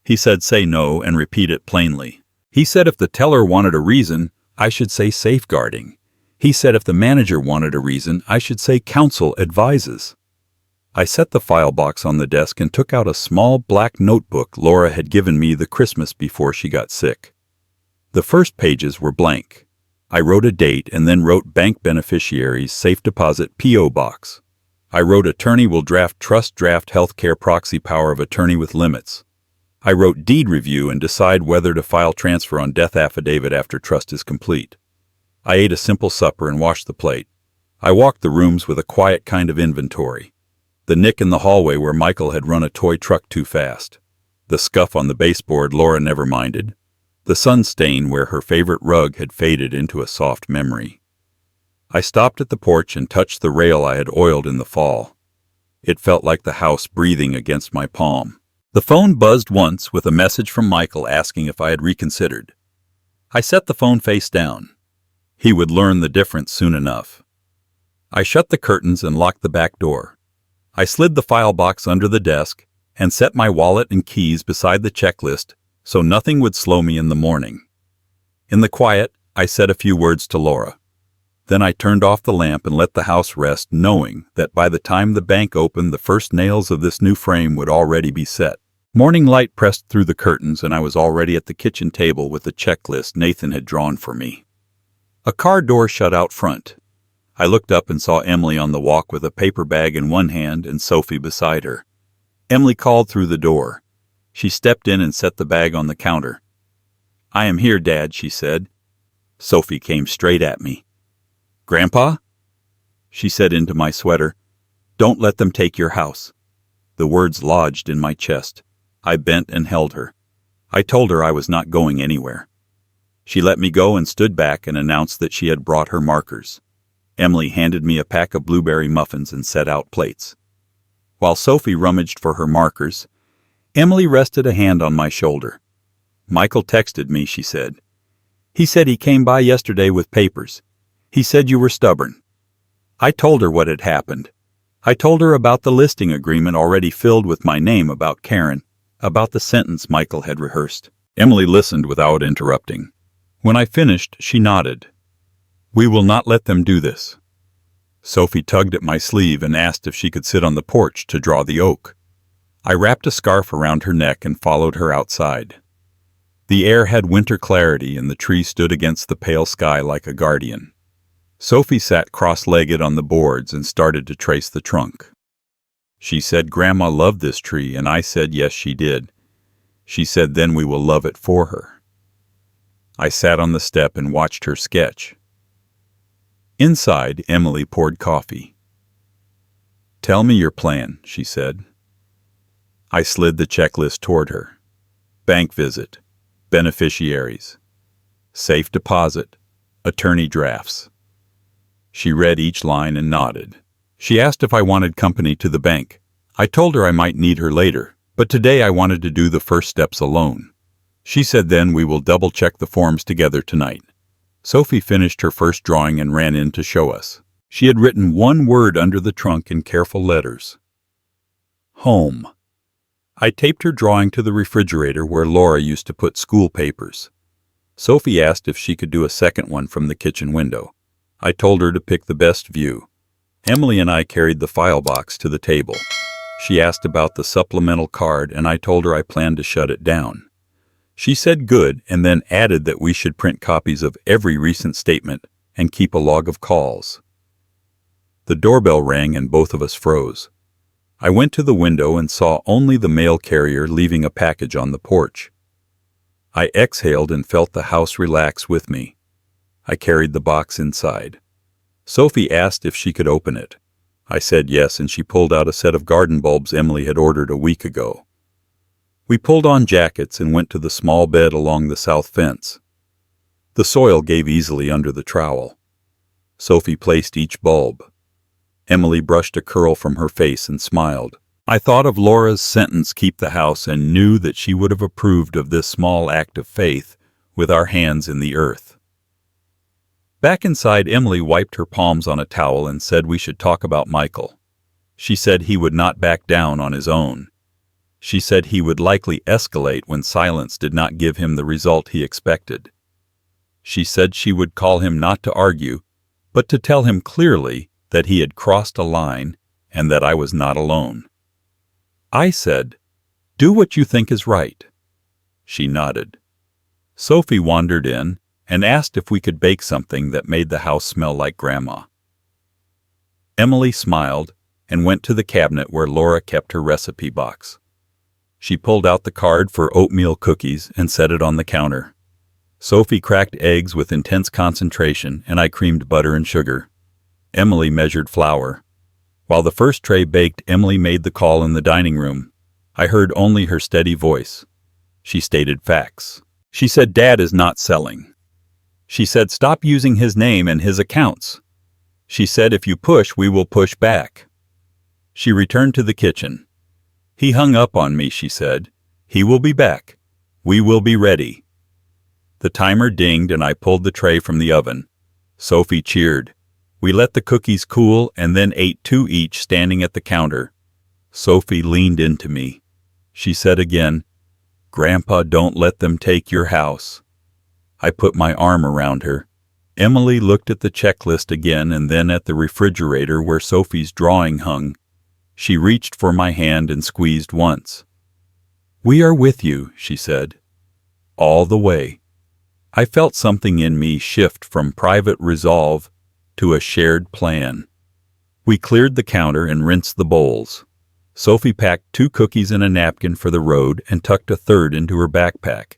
He said say no and repeat it plainly. He said if the teller wanted a reason, I should say safeguarding. He said if the manager wanted a reason, I should say counsel advises. I set the file box on the desk and took out a small black notebook Laura had given me the Christmas before she got sick. The first pages were blank. I wrote a date and then wrote bank beneficiaries, safe deposit, P.O. box. I wrote attorney will draft trust draft healthcare proxy power of attorney with limits. I wrote deed review and decide whether to file transfer on death affidavit after trust is complete. I ate a simple supper and washed the plate. I walked the rooms with a quiet kind of inventory. The nick in the hallway where Michael had run a toy truck too fast. The scuff on the baseboard Laura never minded. The sun stain where her favorite rug had faded into a soft memory. I stopped at the porch and touched the rail I had oiled in the fall. It felt like the house breathing against my palm. The phone buzzed once with a message from Michael asking if I had reconsidered. I set the phone face down. He would learn the difference soon enough. I shut the curtains and locked the back door. I slid the file box under the desk and set my wallet and keys beside the checklist so nothing would slow me in the morning. In the quiet, I said a few words to Laura. Then I turned off the lamp and let the house rest, knowing that by the time the bank opened, the first nails of this new frame would already be set. Morning light pressed through the curtains, and I was already at the kitchen table with the checklist Nathan had drawn for me. A car door shut out front. I looked up and saw Emily on the walk with a paper bag in one hand and Sophie beside her. Emily called through the door. She stepped in and set the bag on the counter. "I am here, Dad," she said. Sophie came straight at me. "Grandpa?" She said into my sweater, "Don't let them take your house." The words lodged in my chest. I bent and held her. I told her I was not going anywhere. She let me go and stood back and announced that she had brought her markers. Emily handed me a pack of blueberry muffins and set out plates. While Sophie rummaged for her markers, Emily rested a hand on my shoulder. "Michael texted me," she said. "He said he came by yesterday with papers. He said you were stubborn." I told her what had happened. I told her about the listing agreement already filled with my name, about Karen, about the sentence Michael had rehearsed. Emily listened without interrupting. When I finished, she nodded. "We will not let them do this." Sophie tugged at my sleeve and asked if she could sit on the porch to draw the oak. I wrapped a scarf around her neck and followed her outside. The air had winter clarity and the tree stood against the pale sky like a guardian. Sophie sat cross-legged on the boards and started to trace the trunk. She said Grandma loved this tree, and I said yes, she did. She said then we will love it for her. I sat on the step and watched her sketch. Inside, Emily poured coffee. "Tell me your plan," she said. I slid the checklist toward her. Bank visit, beneficiaries, safe deposit, attorney drafts. She read each line and nodded. She asked if I wanted company to the bank. I told her I might need her later, but today I wanted to do the first steps alone. She said then we will double-check the forms together tonight. Sophie finished her first drawing and ran in to show us. She had written one word under the trunk in careful letters. Home. I taped her drawing to the refrigerator where Laura used to put school papers. Sophie asked if she could do a second one from the kitchen window. I told her to pick the best view. Emily and I carried the file box to the table. She asked about the supplemental card, and I told her I planned to shut it down. She said good, and then added that we should print copies of every recent statement and keep a log of calls. The doorbell rang and both of us froze. I went to the window and saw only the mail carrier leaving a package on the porch. I exhaled and felt the house relax with me. I carried the box inside. Sophie asked if she could open it. I said yes, and she pulled out a set of garden bulbs Emily had ordered a week ago. We pulled on jackets and went to the small bed along the south fence. The soil gave easily under the trowel. Sophie placed each bulb. Emily brushed a curl from her face and smiled. I thought of Laura's sentence, "Keep the house," and knew that she would have approved of this small act of faith with our hands in the earth. Back inside, Emily wiped her palms on a towel and said we should talk about Michael. She said he would not back down on his own. She said he would likely escalate when silence did not give him the result he expected. She said she would call him not to argue, but to tell him clearly that he had crossed a line and that I was not alone. I said, "Do what you think is right." She nodded. Sophie wandered in and asked if we could bake something that made the house smell like Grandma. Emily smiled and went to the cabinet where Laura kept her recipe box. She pulled out the card for oatmeal cookies and set it on the counter. Sophie cracked eggs with intense concentration, and I creamed butter and sugar. Emily measured flour. While the first tray baked, Emily made the call in the dining room. I heard only her steady voice. She stated facts. She said Dad is not selling. She said stop using his name and his accounts. She said if you push, we will push back. She returned to the kitchen. He hung up on me, she said. He will be back. We will be ready. The timer dinged and I pulled the tray from the oven. Sophie cheered. We let the cookies cool and then ate 2 each standing at the counter. Sophie leaned into me. She said again, "Grandpa, don't let them take your house." I put my arm around her. Emily looked at the checklist again and then at the refrigerator where Sophie's drawing hung. She reached for my hand and squeezed once. "We are with you," she said. "All the way." I felt something in me shift from private resolve to a shared plan. We cleared the counter and rinsed the bowls. Sophie packed 2 cookies in a napkin for the road and tucked a third into her backpack.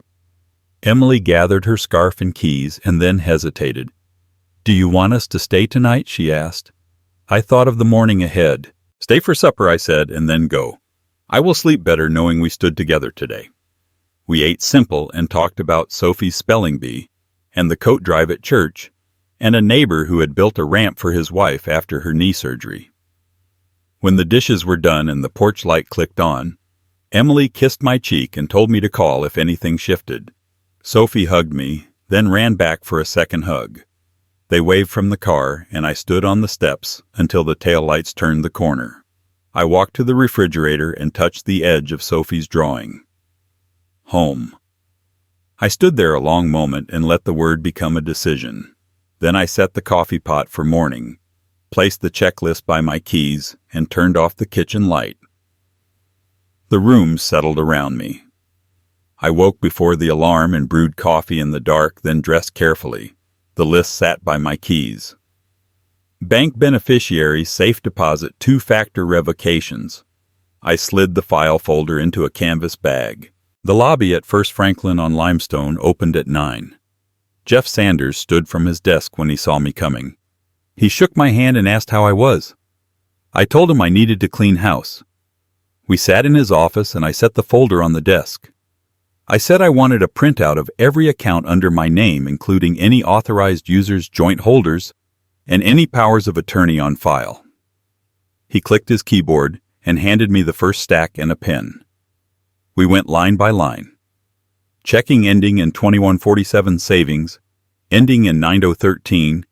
Emily gathered her scarf and keys and then hesitated. "Do you want us to stay tonight?" she asked. I thought of the morning ahead. "Stay for supper," I said, "and then go. I will sleep better knowing we stood together today." We ate simple and talked about Sophie's spelling bee and the coat drive at church and a neighbor who had built a ramp for his wife after her knee surgery. When the dishes were done and the porch light clicked on, Emily kissed my cheek and told me to call if anything shifted. Sophie hugged me, then ran back for a second hug. They waved from the car, and I stood on the steps until the taillights turned the corner. I walked to the refrigerator and touched the edge of Sophie's drawing. Home. I stood there a long moment and let the word become a decision. Then I set the coffee pot for morning, placed the checklist by my keys, and turned off the kitchen light. The room settled around me. I woke before the alarm and brewed coffee in the dark, then dressed carefully. The list sat by my keys. Bank beneficiary, safe deposit, 2-factor revocations. I slid the file folder into a canvas bag. The lobby at First Franklin on Limestone opened at 9. Jeff Sanders stood from his desk when he saw me coming. He shook my hand and asked how I was. I told him I needed to clean house. We sat in his office and I set the folder on the desk. I said I wanted a printout of every account under my name, including any authorized users, joint holders, and any powers of attorney on file. He clicked his keyboard and handed me the first stack and a pen. We went line by line. Checking ending in 2147 savings, ending in 9013,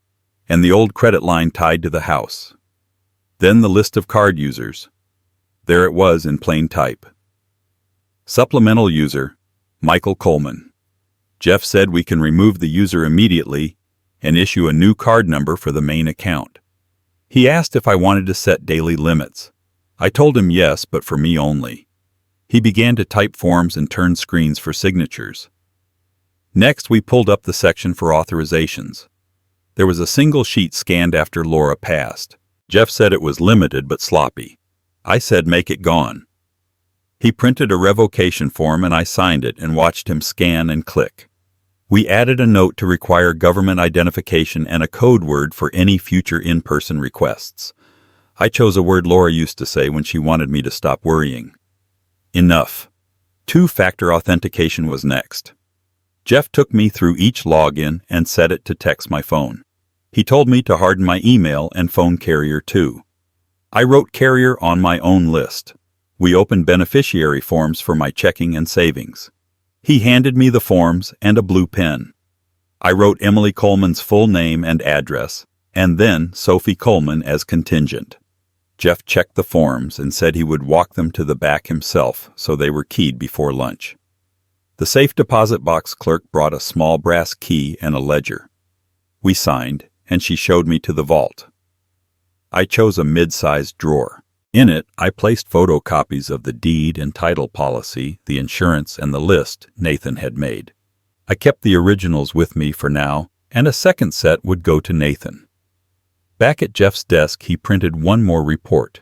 and the old credit line tied to the house. Then the list of card users. There it was in plain type. Supplemental user, Michael Coleman. Jeff said we can remove the user immediately and issue a new card number for the main account. He asked if I wanted to set daily limits. I told him yes, but for me only. He began to type forms and turn screens for signatures. Next, we pulled up the section for authorizations. There was a single sheet scanned after Laura passed. Jeff said it was limited but sloppy. I said make it gone. He printed a revocation form and I signed it and watched him scan and click. We added a note to require government identification and a code word for any future in-person requests. I chose a word Laura used to say when she wanted me to stop worrying. Enough. Two-factor authentication was next. Jeff took me through each login and set it to text my phone. He told me to harden my email and phone carrier too. I wrote carrier on my own list. We opened beneficiary forms for my checking and savings. He handed me the forms and a blue pen. I wrote Emily Coleman's full name and address, and then Sophie Coleman as contingent. Jeff checked the forms and said he would walk them to the back himself so they were keyed before lunch. The safe deposit box clerk brought a small brass key and a ledger. We signed, and she showed me to the vault. I chose a mid-sized drawer. In it, I placed photocopies of the deed and title policy, the insurance, and the list Nathan had made. I kept the originals with me for now, and a second set would go to Nathan. Back at Jeff's desk, he printed one more report.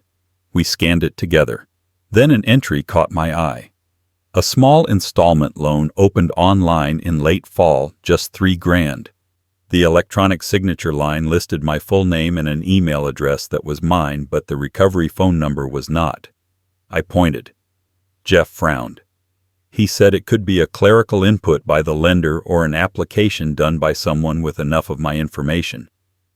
We scanned it together. Then an entry caught my eye. A small installment loan opened online in late fall, just $3,000. The electronic signature line listed my full name and an email address that was mine, but the recovery phone number was not. I pointed. Jeff frowned. He said it could be a clerical input by the lender or an application done by someone with enough of my information.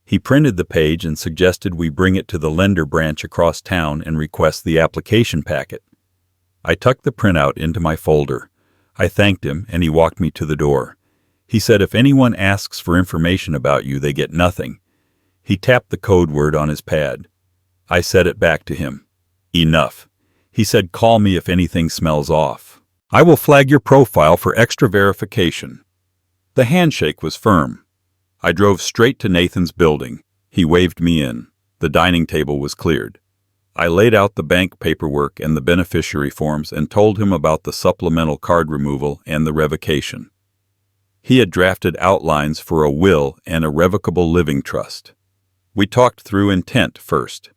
He printed the page and suggested we bring it to the lender branch across town and request the application packet. I tucked the printout into my folder. I thanked him, and he walked me to the door. He said if anyone asks for information about you, they get nothing. He tapped the code word on his pad. I said it back to him. Enough. He said call me if anything smells off. I will flag your profile for extra verification. The handshake was firm. I drove straight to Nathan's building. He waved me in. The dining table was cleared. I laid out the bank paperwork and the beneficiary forms and told him about the supplemental card removal and the revocation. He had drafted outlines for a will and a revocable living trust. We talked through intent first.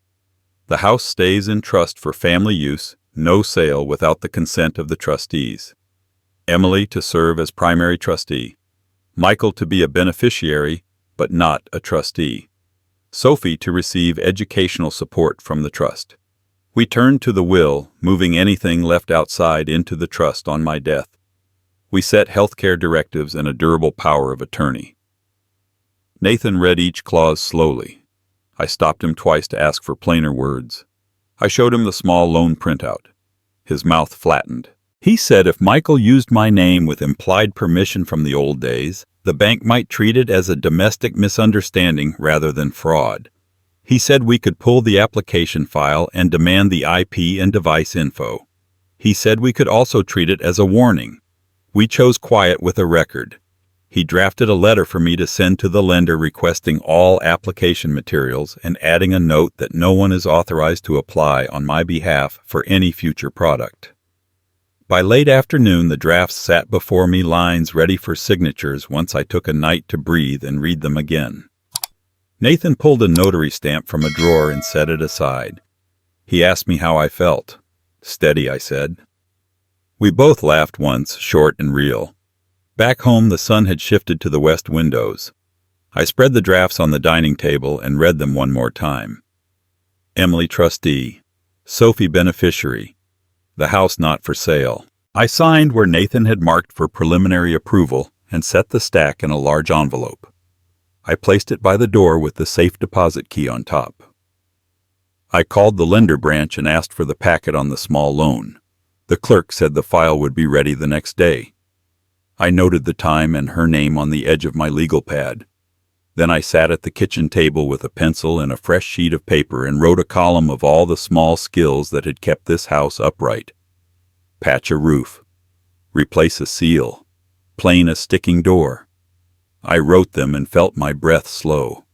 The house stays in trust for family use, no sale without the consent of the trustees. Emily to serve as primary trustee. Michael to be a beneficiary, but not a trustee. Sophie to receive educational support from the trust. We turned to the will, moving anything left outside into the trust on my death. We set healthcare directives and a durable power of attorney. Nathan read each clause slowly. I stopped him twice to ask for plainer words. I showed him the small loan printout. His mouth flattened. He said if Michael used my name with implied permission from the old days, the bank might treat it as a domestic misunderstanding rather than fraud. He said we could pull the application file and demand the IP and device info. He said we could also treat it as a warning. We chose quiet with a record. He drafted a letter for me to send to the lender requesting all application materials and adding a note that no one is authorized to apply on my behalf for any future product. By late afternoon, the drafts sat before me, lines ready for signatures once I took a night to breathe and read them again. Nathan pulled a notary stamp from a drawer and set it aside. He asked me how I felt. Steady, I said. We both laughed once, short and real. Back home, the sun had shifted to the west windows. I spread the drafts on the dining table and read them one more time. Emily trustee. Sophie beneficiary. The house not for sale. I signed where Nathan had marked for preliminary approval and set the stack in a large envelope. I placed it by the door with the safe deposit key on top. I called the lender branch and asked for the packet on the small loan. The clerk said the file would be ready the next day. I noted the time and her name on the edge of my legal pad. Then I sat at the kitchen table with a pencil and a fresh sheet of paper and wrote a column of all the small skills that had kept this house upright. Patch a roof. Replace a seal. Plane a sticking door. I wrote them and felt my breath slow.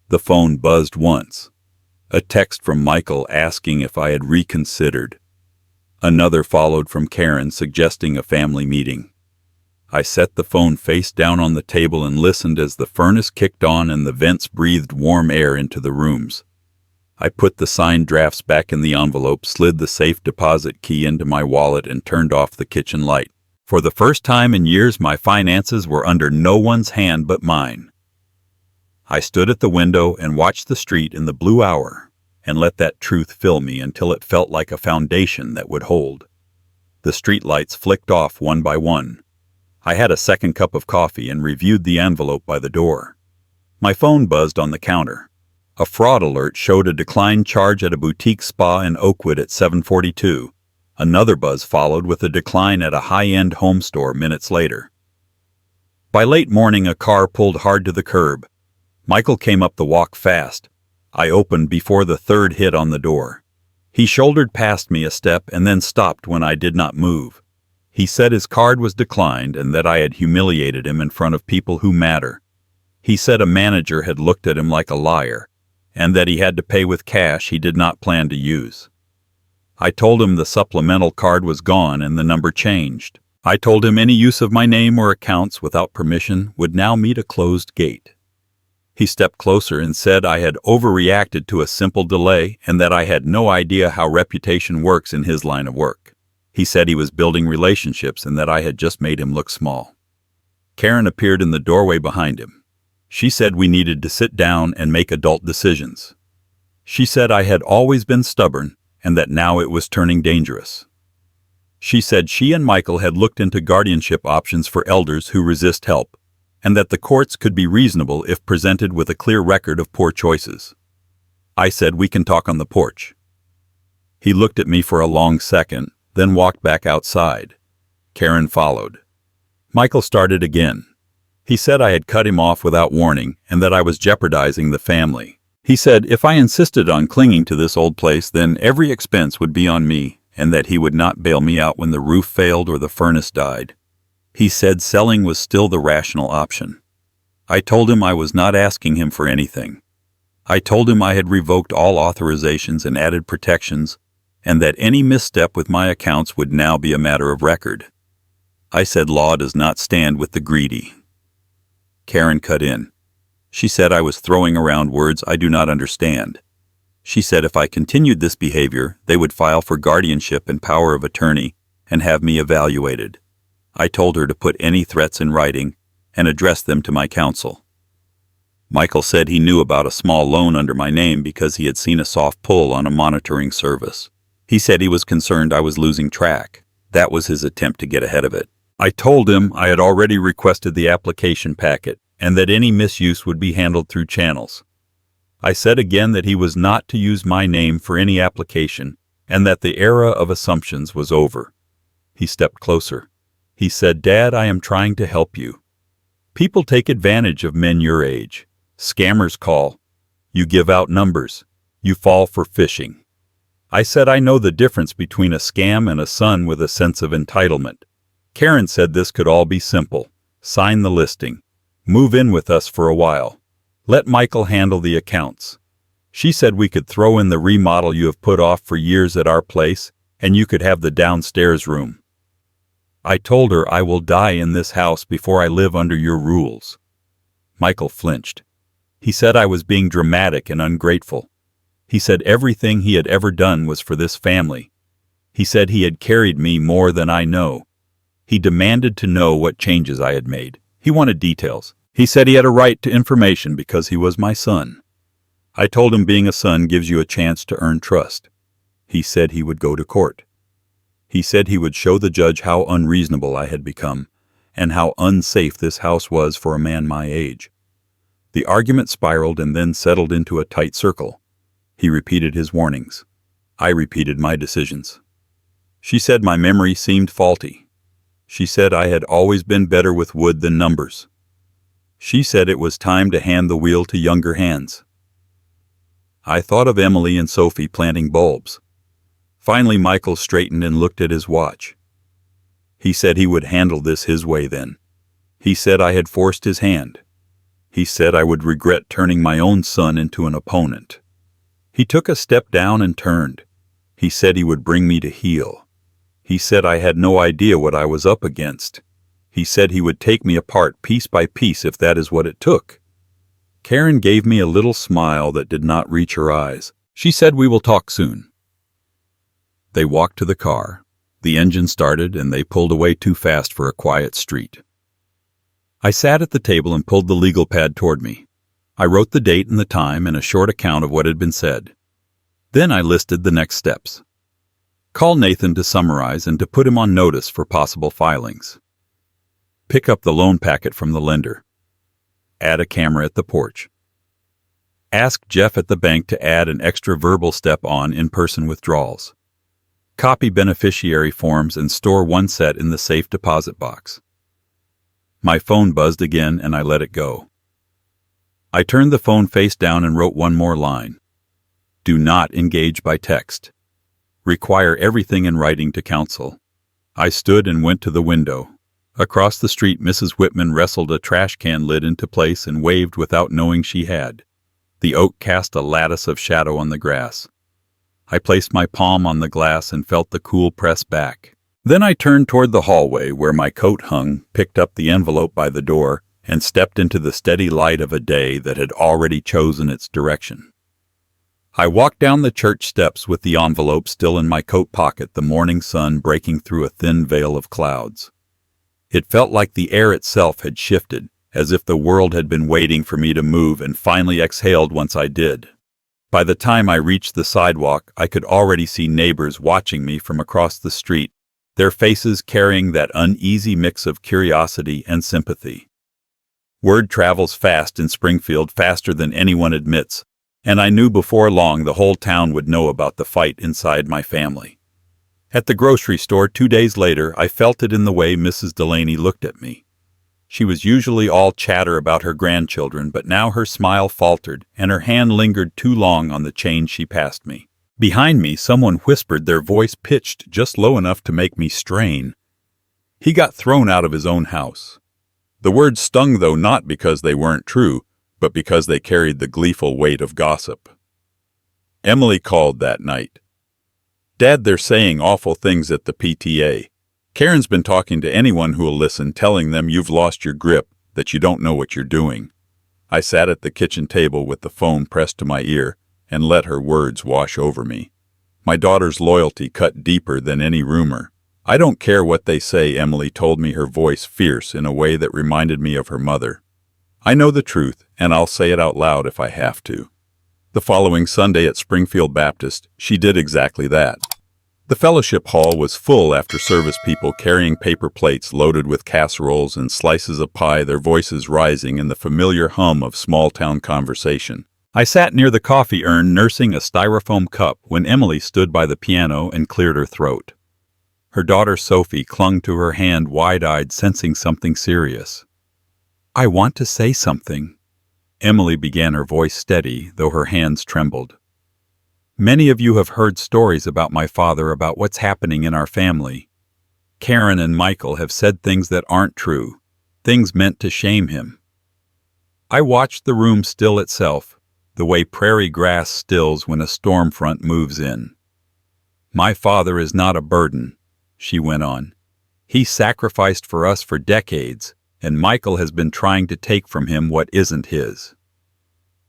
The phone buzzed once. A text from Michael asking if I had reconsidered. Another followed from Karen suggesting a family meeting. I set the phone face down on the table and listened as the furnace kicked on and the vents breathed warm air into the rooms. I put the signed drafts back in the envelope, slid the safe deposit key into my wallet, and turned off the kitchen light. For the first time in years, my finances were under no one's hand but mine. I stood at the window and watched the street in the blue hour, and let that truth fill me until it felt like a foundation that would hold. The street lights flicked off one by one. I had a second cup of coffee and reviewed the envelope by the door. My phone buzzed on the counter. A fraud alert showed a declined charge at a boutique spa in Oakwood at 7:42. Another buzz followed with a decline at a high-end home store minutes later. By late morning, a car pulled hard to the curb. Michael came up the walk fast. I opened before the third hit on the door. He shouldered past me a step and then stopped when I did not move. He said his card was declined and that I had humiliated him in front of people who matter. He said a manager had looked at him like a liar, and that he had to pay with cash he did not plan to use. I told him the supplemental card was gone and the number changed. I told him any use of my name or accounts without permission would now meet a closed gate. He stepped closer and said I had overreacted to a simple delay and that I had no idea how reputation works in his line of work. He said he was building relationships and that I had just made him look small. Karen appeared in the doorway behind him. She said we needed to sit down and make adult decisions. She said I had always been stubborn and that now it was turning dangerous. She said she and Michael had looked into guardianship options for elders who resist help, and that the courts could be reasonable if presented with a clear record of poor choices. I said we can talk on the porch. He looked at me for a long second, then walked back outside. Karen followed. Michael started again. He said I had cut him off without warning and that I was jeopardizing the family. He said if I insisted on clinging to this old place, then every expense would be on me, and that he would not bail me out when the roof failed or the furnace died. He said selling was still the rational option. I told him I was not asking him for anything. I told him I had revoked all authorizations and added protections, and that any misstep with my accounts would now be a matter of record. I said law does not stand with the greedy. Karen cut in. She said I was throwing around words I do not understand. She said if I continued this behavior, they would file for guardianship and power of attorney and have me evaluated. I told her to put any threats in writing and address them to my counsel. Michael said he knew about a small loan under my name because he had seen a soft pull on a monitoring service. He said he was concerned I was losing track. That was his attempt to get ahead of it. I told him I had already requested the application packet and that any misuse would be handled through channels. I said again that he was not to use my name for any application and that the era of assumptions was over. He stepped closer. He said, "Dad, I am trying to help you. People take advantage of men your age. Scammers call. You give out numbers. You fall for phishing." I said I know the difference between a scam and a son with a sense of entitlement. Karen said this could all be simple. Sign the listing. Move in with us for a while. Let Michael handle the accounts. She said we could throw in the remodel you have put off for years at our place, and you could have the downstairs room. I told her I will die in this house before I live under your rules. Michael flinched. He said I was being dramatic and ungrateful. He said everything he had ever done was for this family. He said he had carried me more than I know. He demanded to know what changes I had made. He wanted details. He said he had a right to information because he was my son. I told him being a son gives you a chance to earn trust. He said he would go to court. He said he would show the judge how unreasonable I had become and how unsafe this house was for a man my age. The argument spiraled and then settled into a tight circle. He repeated his warnings. I repeated my decisions. She said my memory seemed faulty. She said I had always been better with wood than numbers. She said it was time to hand the wheel to younger hands. I thought of Emily and Sophie planting bulbs. Finally, Michael straightened and looked at his watch. He said he would handle this his way then. He said I had forced his hand. He said I would regret turning my own son into an opponent. He took a step down and turned. He said he would bring me to heel. He said I had no idea what I was up against. He said he would take me apart piece by piece if that is what it took. Karen gave me a little smile that did not reach her eyes. She said, "We will talk soon." They walked to the car. The engine started and they pulled away too fast for a quiet street. I sat at the table and pulled the legal pad toward me. I wrote the date and the time and a short account of what had been said. Then I listed the next steps. Call Nathan to summarize and to put him on notice for possible filings. Pick up the loan packet from the lender. Add a camera at the porch. Ask Jeff at the bank to add an extra verbal step on in-person withdrawals. Copy beneficiary forms and store one set in the safe deposit box. My phone buzzed again and I let it go. I turned the phone face down and wrote one more line. Do not engage by text. Require everything in writing to counsel. I stood and went to the window. Across the street, Mrs. Whitman wrestled a trash can lid into place and waved without knowing she had. The oak cast a lattice of shadow on the grass. I placed my palm on the glass and felt the cool press back. Then I turned toward the hallway where my coat hung, picked up the envelope by the door, and stepped into the steady light of a day that had already chosen its direction. I walked down the church steps with the envelope still in my coat pocket, the morning sun breaking through a thin veil of clouds. It felt like the air itself had shifted, as if the world had been waiting for me to move and finally exhaled once I did. By the time I reached the sidewalk, I could already see neighbors watching me from across the street, their faces carrying that uneasy mix of curiosity and sympathy. Word travels fast in Springfield, faster than anyone admits, and I knew before long the whole town would know about the fight inside my family. At the grocery store 2 days later, I felt it in the way Mrs. Delaney looked at me. She was usually all chatter about her grandchildren, but now her smile faltered, and her hand lingered too long on the change she passed me. Behind me, someone whispered, their voice pitched just low enough to make me strain. He got thrown out of his own house. The words stung, though, not because they weren't true, but because they carried the gleeful weight of gossip. Emily called that night. "Dad, they're saying awful things at the PTA. Karen's been talking to anyone who'll listen, telling them you've lost your grip, that you don't know what you're doing." I sat at the kitchen table with the phone pressed to my ear and let her words wash over me. My daughter's loyalty cut deeper than any rumor. "I don't care what they say," Emily told me, her voice fierce in a way that reminded me of her mother. "I know the truth, and I'll say it out loud if I have to." The following Sunday at Springfield Baptist, she did exactly that. The fellowship hall was full after service, people carrying paper plates loaded with casseroles and slices of pie, their voices rising in the familiar hum of small-town conversation. I sat near the coffee urn nursing a styrofoam cup when Emily stood by the piano and cleared her throat. Her daughter Sophie clung to her hand wide-eyed, sensing something serious. "I want to say something." Emily began, her voice steady, though her hands trembled. "Many of you have heard stories about my father, about what's happening in our family. Karen and Michael have said things that aren't true, things meant to shame him." I watched the room still itself, the way prairie grass stills when a storm front moves in. "My father is not a burden," she went on. "He sacrificed for us for decades, and Michael has been trying to take from him what isn't his."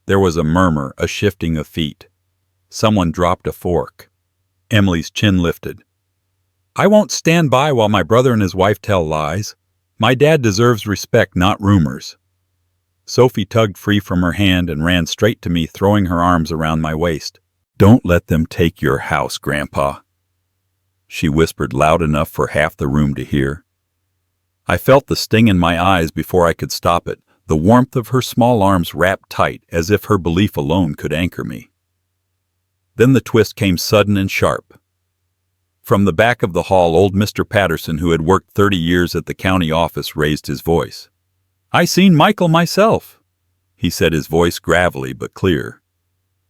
There was a murmur, a shifting of feet. Someone dropped a fork. Emily's chin lifted. "I won't stand by while my brother and his wife tell lies. My dad deserves respect, not rumors." Sophie tugged free from her hand and ran straight to me, throwing her arms around my waist. "Don't let them take your house, Grandpa," she whispered loud enough for half the room to hear. I felt the sting in my eyes before I could stop it, the warmth of her small arms wrapped tight as if her belief alone could anchor me. Then the twist came sudden and sharp. From the back of the hall, old Mr. Patterson, who had worked 30 years at the county office, raised his voice. "I seen Michael myself," he said, his voice gravelly but clear.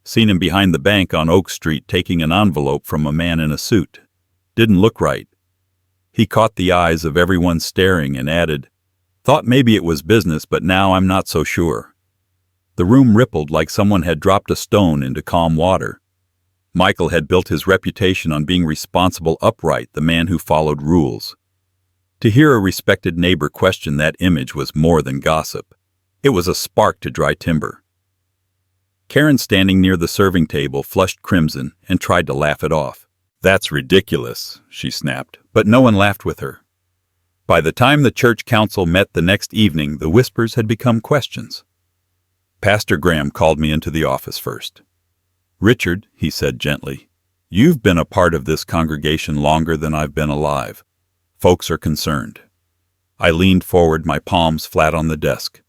"Seen him behind the bank on Oak Street taking an envelope from a man in a suit. Didn't look right." He caught the eyes of everyone staring and added, "Thought maybe it was business, but now I'm not so sure." The room rippled like someone had dropped a stone into calm water. Michael had built his reputation on being responsible, upright, the man who followed rules. To hear a respected neighbor question that image was more than gossip. It was a spark to dry timber. Karen, standing near the serving table, flushed crimson and tried to laugh it off. "That's ridiculous," she snapped, but no one laughed with her. By the time the church council met the next evening, the whispers had become questions. Pastor Graham called me into the office first. "Richard," he said gently, "you've been a part of this congregation longer than I've been alive. Folks are concerned." I leaned forward, my palms flat on the desk.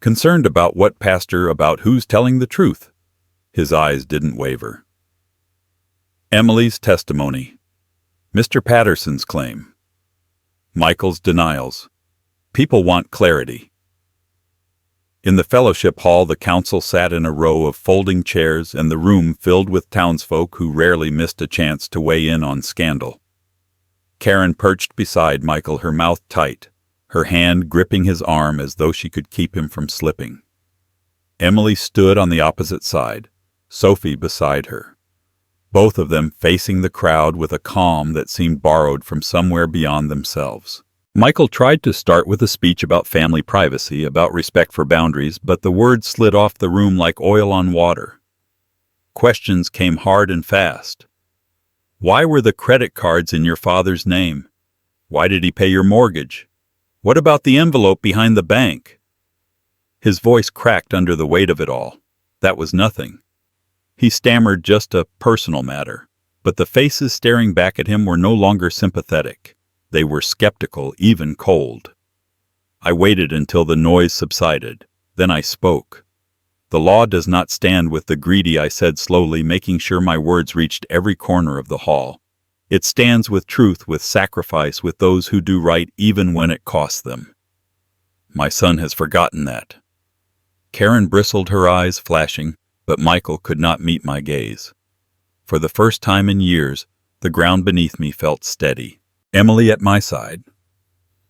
"Concerned about what, Pastor? About who's telling the truth?" His eyes didn't waver. "Emily's testimony. Mr. Patterson's claim. Michael's denials. People want clarity." In the fellowship hall, the council sat in a row of folding chairs, and the room filled with townsfolk who rarely missed a chance to weigh in on scandal. Karen perched beside Michael, her mouth tight, her hand gripping his arm as though she could keep him from slipping. Emily stood on the opposite side, Sophie beside her, both of them facing the crowd with a calm that seemed borrowed from somewhere beyond themselves. Michael tried to start with a speech about family privacy, about respect for boundaries, but the words slid off the room like oil on water. Questions came hard and fast. "Why were the credit cards in your father's name? Why did he pay your mortgage? What about the envelope behind the bank?" His voice cracked under the weight of it all. That was nothing. He stammered, "Just a personal matter." But the faces staring back at him were no longer sympathetic. They were skeptical, even cold. I waited until the noise subsided. Then I spoke. "The law does not stand with the greedy," I said slowly, making sure my words reached every corner of the hall. "It stands with truth, with sacrifice, with those who do right even when it costs them." "My son has forgotten that." Karen bristled, her eyes flashing, but Michael could not meet my gaze. For the first time in years, the ground beneath me felt steady. Emily at my side,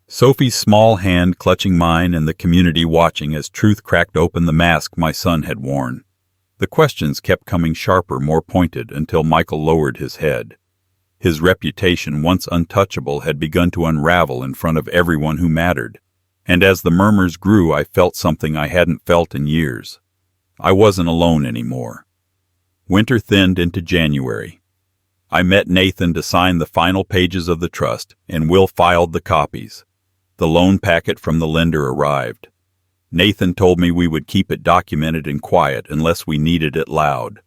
Sophie's small hand clutching mine, and the community watching as truth cracked open the mask my son had worn. The questions kept coming sharper, more pointed, until Michael lowered his head. His reputation, once untouchable, had begun to unravel in front of everyone who mattered. And as the murmurs grew, I felt something I hadn't felt in years. I wasn't alone anymore. Winter thinned into January. I met Nathan to sign the final pages of the trust, and Will filed the copies. The loan packet from the lender arrived. Nathan told me we would keep it documented and quiet unless we needed it loud.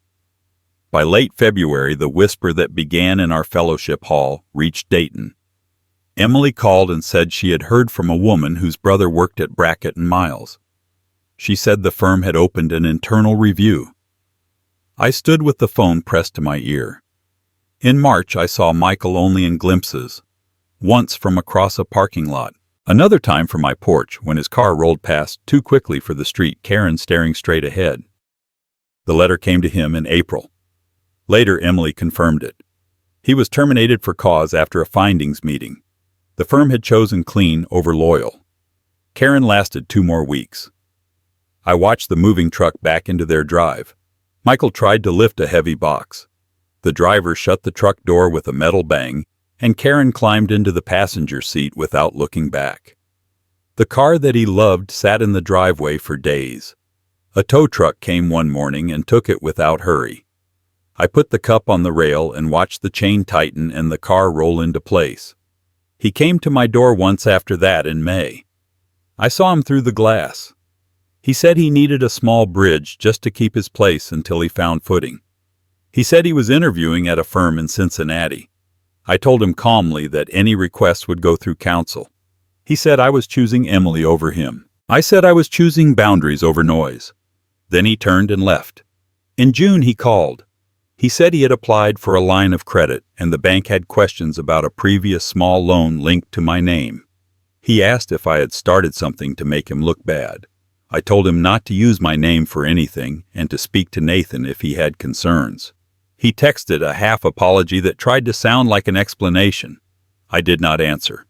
By late February, the whisper that began in our fellowship hall reached Dayton. Emily called and said she had heard from a woman whose brother worked at Brackett and Miles. She said the firm had opened an internal review. I stood with the phone pressed to my ear. In March, I saw Michael only in glimpses, once from across a parking lot, another time from my porch when his car rolled past too quickly for the street, Karen staring straight ahead. The letter came to him in April. Later, Emily confirmed it. He was terminated for cause after a findings meeting. The firm had chosen clean over loyal. Karen lasted 2 more weeks. I watched the moving truck back into their drive. Michael tried to lift a heavy box. The driver shut the truck door with a metal bang, and Karen climbed into the passenger seat without looking back. The car that he loved sat in the driveway for days. A tow truck came one morning and took it without hurry. I put the cup on the rail and watched the chain tighten and the car roll into place. He came to my door once after that in May. I saw him through the glass. He said he needed a small bridge just to keep his place until he found footing. He said he was interviewing at a firm in Cincinnati. I told him calmly that any requests would go through counsel. He said I was choosing Emily over him. I said I was choosing boundaries over noise. Then he turned and left. In June, he called. He said he had applied for a line of credit, and the bank had questions about a previous small loan linked to my name. He asked if I had started something to make him look bad. I told him not to use my name for anything and to speak to Nathan if he had concerns. He texted a half apology that tried to sound like an explanation. I did not answer.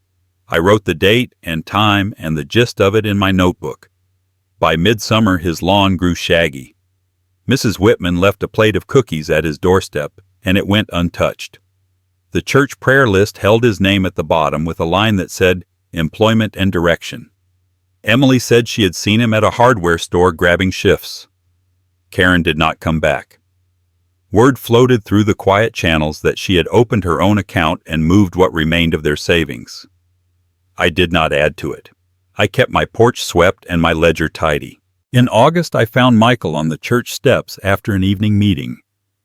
I wrote the date and time and the gist of it in my notebook. By midsummer, his lawn grew shaggy. Mrs. Whitman left a plate of cookies at his doorstep, and it went untouched. The church prayer list held his name at the bottom with a line that said, "Employment and Direction." Emily said she had seen him at a hardware store grabbing shifts. Karen did not come back. Word floated through the quiet channels that she had opened her own account and moved what remained of their savings. I did not add to it. I kept my porch swept and my ledger tidy. In August, I found Michael on the church steps after an evening meeting.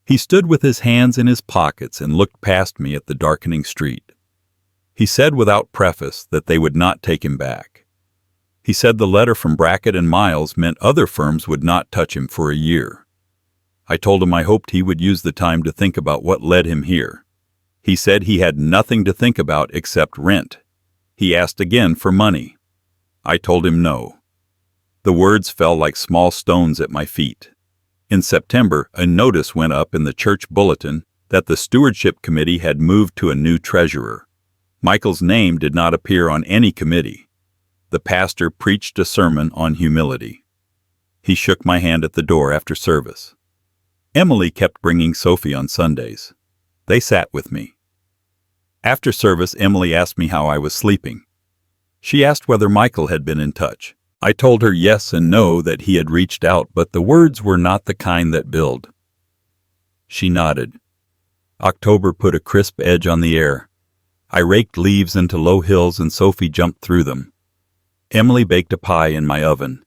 He stood with his hands in his pockets and looked past me at the darkening street. He said without preface that they would not take him back. He said the letter from Brackett and Miles meant other firms would not touch him for a year. I told him I hoped he would use the time to think about what led him here. He said he had nothing to think about except rent. He asked again for money. I told him no. The words fell like small stones at my feet. In September, a notice went up in the church bulletin that the stewardship committee had moved to a new treasurer. Michael's name did not appear on any committee. The pastor preached a sermon on humility. He shook my hand at the door after service. Emily kept bringing Sophie on Sundays. They sat with me. After service, Emily asked me how I was sleeping. She asked whether Michael had been in touch. I told her yes and no, that he had reached out, but the words were not the kind that build. She nodded. October put a crisp edge on the air. I raked leaves into low hills and Sophie jumped through them. Emily baked a pie in my oven.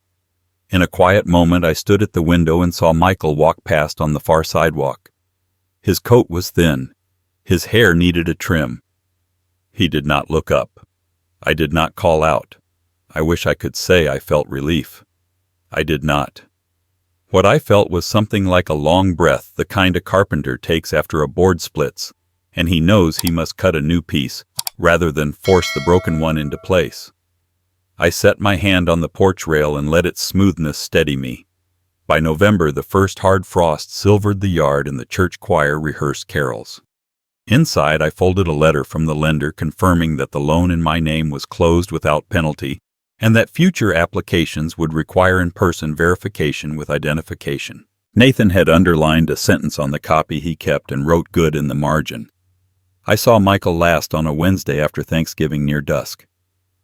In a quiet moment, I stood at the window and saw Michael walk past on the far sidewalk. His coat was thin. His hair needed a trim. He did not look up. I did not call out. I wish I could say I felt relief. I did not. What I felt was something like a long breath, the kind a carpenter takes after a board splits, and he knows he must cut a new piece rather than force the broken one into place. I set my hand on the porch rail and let its smoothness steady me. By November, the first hard frost silvered the yard and the church choir rehearsed carols. Inside, I folded a letter from the lender confirming that the loan in my name was closed without penalty and that future applications would require in-person verification with identification. Nathan had underlined a sentence on the copy he kept and wrote good in the margin. I saw Michael last on a Wednesday after Thanksgiving near dusk.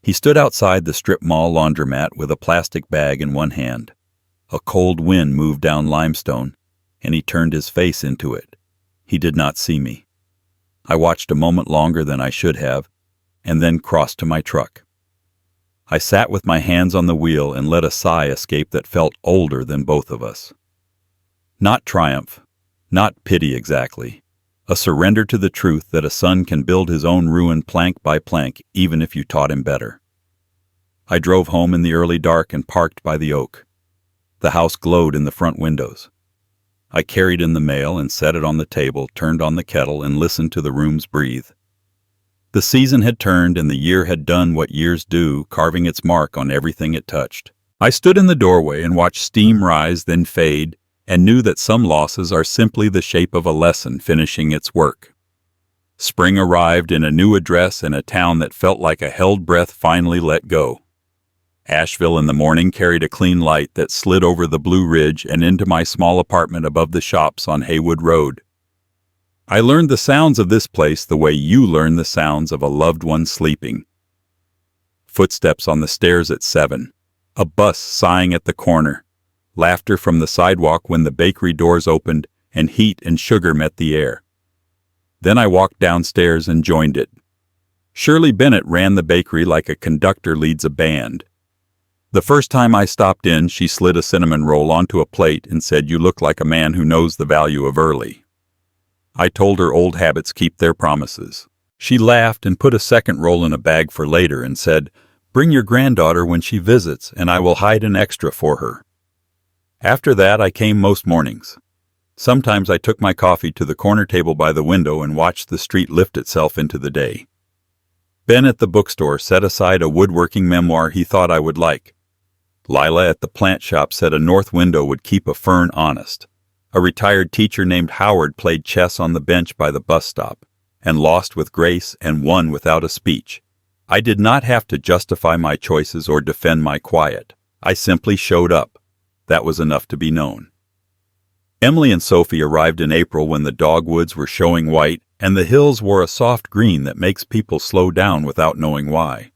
He stood outside the strip mall laundromat with a plastic bag in one hand. A cold wind moved down limestone, and he turned his face into it. He did not see me. I watched a moment longer than I should have, and then crossed to my truck. I sat with my hands on the wheel and let a sigh escape that felt older than both of us. Not triumph, not pity exactly. A surrender to the truth that a son can build his own ruin plank by plank, even if you taught him better. I drove home in the early dark and parked by the oak. The house glowed in the front windows. I carried in the mail and set it on the table, turned on the kettle, and listened to the rooms breathe. The season had turned and the year had done what years do, carving its mark on everything it touched. I stood in the doorway and watched steam rise, then fade, and knew that some losses are simply the shape of a lesson finishing its work. Spring arrived in a new address in a town that felt like a held breath finally let go. Asheville in the morning carried a clean light that slid over the Blue Ridge and into my small apartment above the shops on Haywood Road. I learned the sounds of this place the way you learn the sounds of a loved one sleeping. Footsteps on the stairs at 7, a bus sighing at the corner, laughter from the sidewalk when the bakery doors opened and heat and sugar met the air. Then I walked downstairs and joined it. Shirley Bennett ran the bakery like a conductor leads a band. The first time I stopped in, she slid a cinnamon roll onto a plate and said, "You look like a man who knows the value of early." I told her old habits keep their promises. She laughed and put a second roll in a bag for later and said, "Bring your granddaughter when she visits, and I will hide an extra for her." After that, I came most mornings. Sometimes I took my coffee to the corner table by the window and watched the street lift itself into the day. Ben at the bookstore set aside a woodworking memoir he thought I would like. Lila at the plant shop said a north window would keep a fern honest. A retired teacher named Howard played chess on the bench by the bus stop, and lost with grace and won without a speech. I did not have to justify my choices or defend my quiet. I simply showed up. That was enough to be known. Emily and Sophie arrived in April when the dogwoods were showing white and the hills wore a soft green that makes people slow down without knowing why.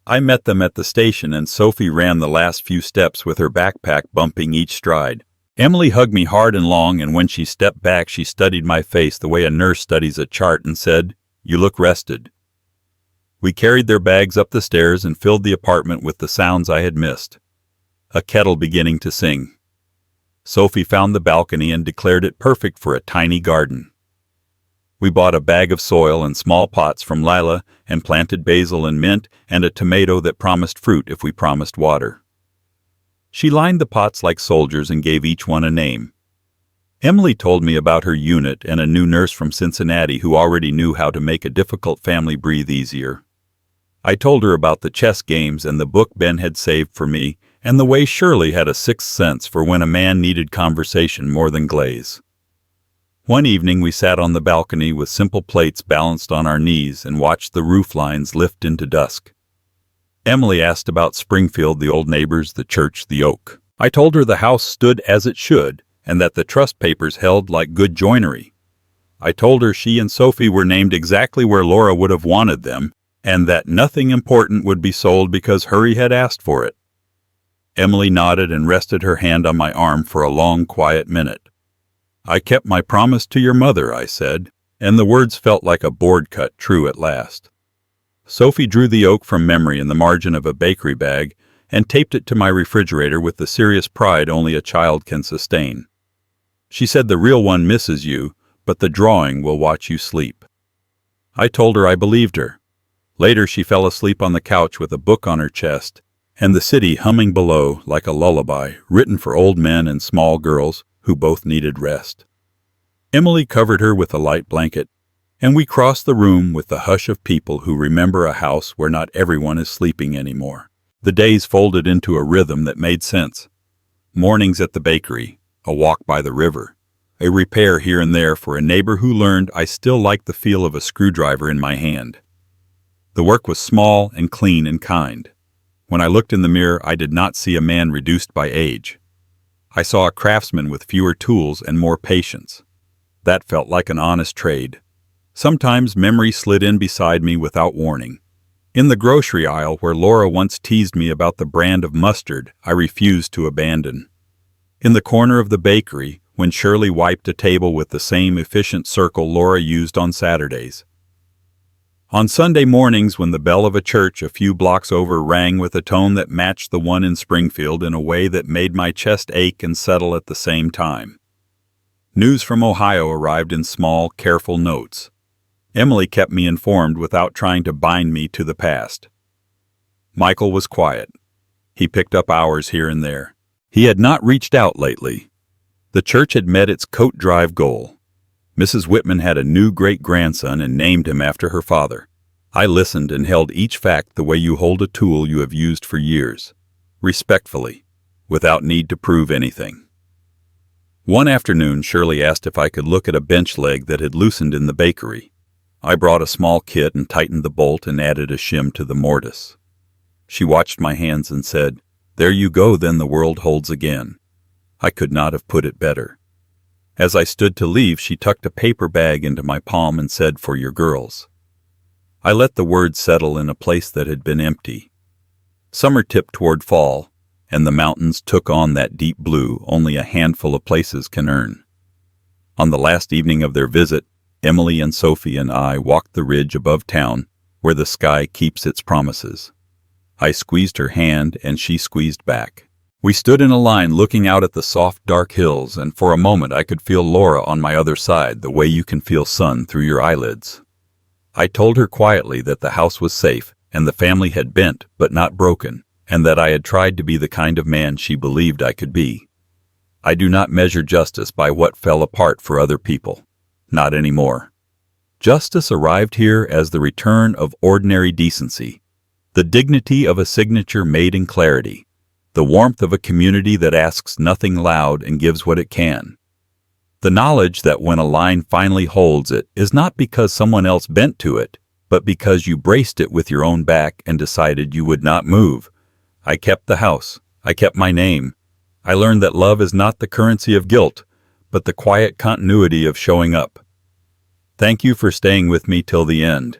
I met them at the station and Sophie ran the last few steps with her backpack bumping each stride. Emily hugged me hard and long, and when she stepped back she studied my face the way a nurse studies a chart and said, "You look rested." We carried their bags up the stairs and filled the apartment with the sounds I had missed. A kettle beginning to sing. Sophie found the balcony and declared it perfect for a tiny garden. We bought a bag of soil and small pots from Lila and planted basil and mint and a tomato that promised fruit if we promised water. She lined the pots like soldiers and gave each one a name. Emily told me about her unit and a new nurse from Cincinnati who already knew how to make a difficult family breathe easier. I told her about the chess games and the book Ben had saved for me, and the way Shirley had a sixth sense for when a man needed conversation more than glaze. One evening we sat on the balcony with simple plates balanced on our knees and watched the roof lines lift into dusk. Emily asked about Springfield, the old neighbors, the church, the oak. I told her the house stood as it should, and that the trust papers held like good joinery. I told her she and Sophie were named exactly where Laura would have wanted them, and that nothing important would be sold because Hurry had asked for it. Emily nodded and rested her hand on my arm for a long, quiet minute. "I kept my promise to your mother," I said, and the words felt like a board cut true at last. Sophie drew the oak from memory in the margin of a bakery bag and taped it to my refrigerator with the serious pride only a child can sustain. She said the real one misses you, but the drawing will watch you sleep. I told her I believed her. Later she fell asleep on the couch with a book on her chest, and the city humming below like a lullaby written for old men and small girls who both needed rest. Emily covered her with a light blanket, and we crossed the room with the hush of people who remember a house where not everyone is sleeping anymore. The days folded into a rhythm that made sense. Mornings at the bakery, a walk by the river, a repair here and there for a neighbor who learned I still liked the feel of a screwdriver in my hand. The work was small and clean and kind. When I looked in the mirror, I did not see a man reduced by age. I saw a craftsman with fewer tools and more patience. That felt like an honest trade. Sometimes memory slid in beside me without warning. In the grocery aisle where Laura once teased me about the brand of mustard I refused to abandon. In the corner of the bakery when Shirley wiped a table with the same efficient circle Laura used on Saturdays. On Sunday mornings when the bell of a church a few blocks over rang with a tone that matched the one in Springfield in a way that made my chest ache and settle at the same time. News from Ohio arrived in small, careful notes. Emily kept me informed without trying to bind me to the past. Michael was quiet. He picked up hours here and there. He had not reached out lately. The church had met its coat drive goal. Mrs. Whitman had a new great-grandson and named him after her father. I listened and held each fact the way you hold a tool you have used for years, respectfully, without need to prove anything. One afternoon, Shirley asked if I could look at a bench leg that had loosened in the bakery. I brought a small kit and tightened the bolt and added a shim to the mortise. She watched my hands and said, "There you go, then the world holds again." I could not have put it better. As I stood to leave, she tucked a paper bag into my palm and said, "For your girls." I let the words settle in a place that had been empty. Summer tipped toward fall, and the mountains took on that deep blue only a handful of places can earn. On the last evening of their visit, Emily and Sophie and I walked the ridge above town where the sky keeps its promises. I squeezed her hand and she squeezed back. We stood in a line looking out at the soft, dark hills, and for a moment I could feel Laura on my other side the way you can feel sun through your eyelids. I told her quietly that the house was safe, and the family had bent but not broken, and that I had tried to be the kind of man she believed I could be. I do not measure justice by what fell apart for other people. Not anymore. Justice arrived here as the return of ordinary decency, the dignity of a signature made in clarity, the warmth of a community that asks nothing loud and gives what it can. The knowledge that when a line finally holds it is not because someone else bent to it, but because you braced it with your own back and decided you would not move. I kept the house. I kept my name. I learned that love is not the currency of guilt, but the quiet continuity of showing up. Thank you for staying with me till the end,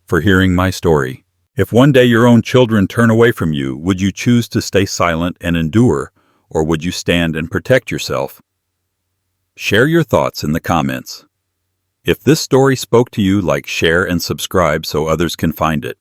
for hearing my story. If one day your own children turn away from you, would you choose to stay silent and endure, or would you stand and protect yourself? Share your thoughts in the comments. If this story spoke to you, like, share, and subscribe so others can find it.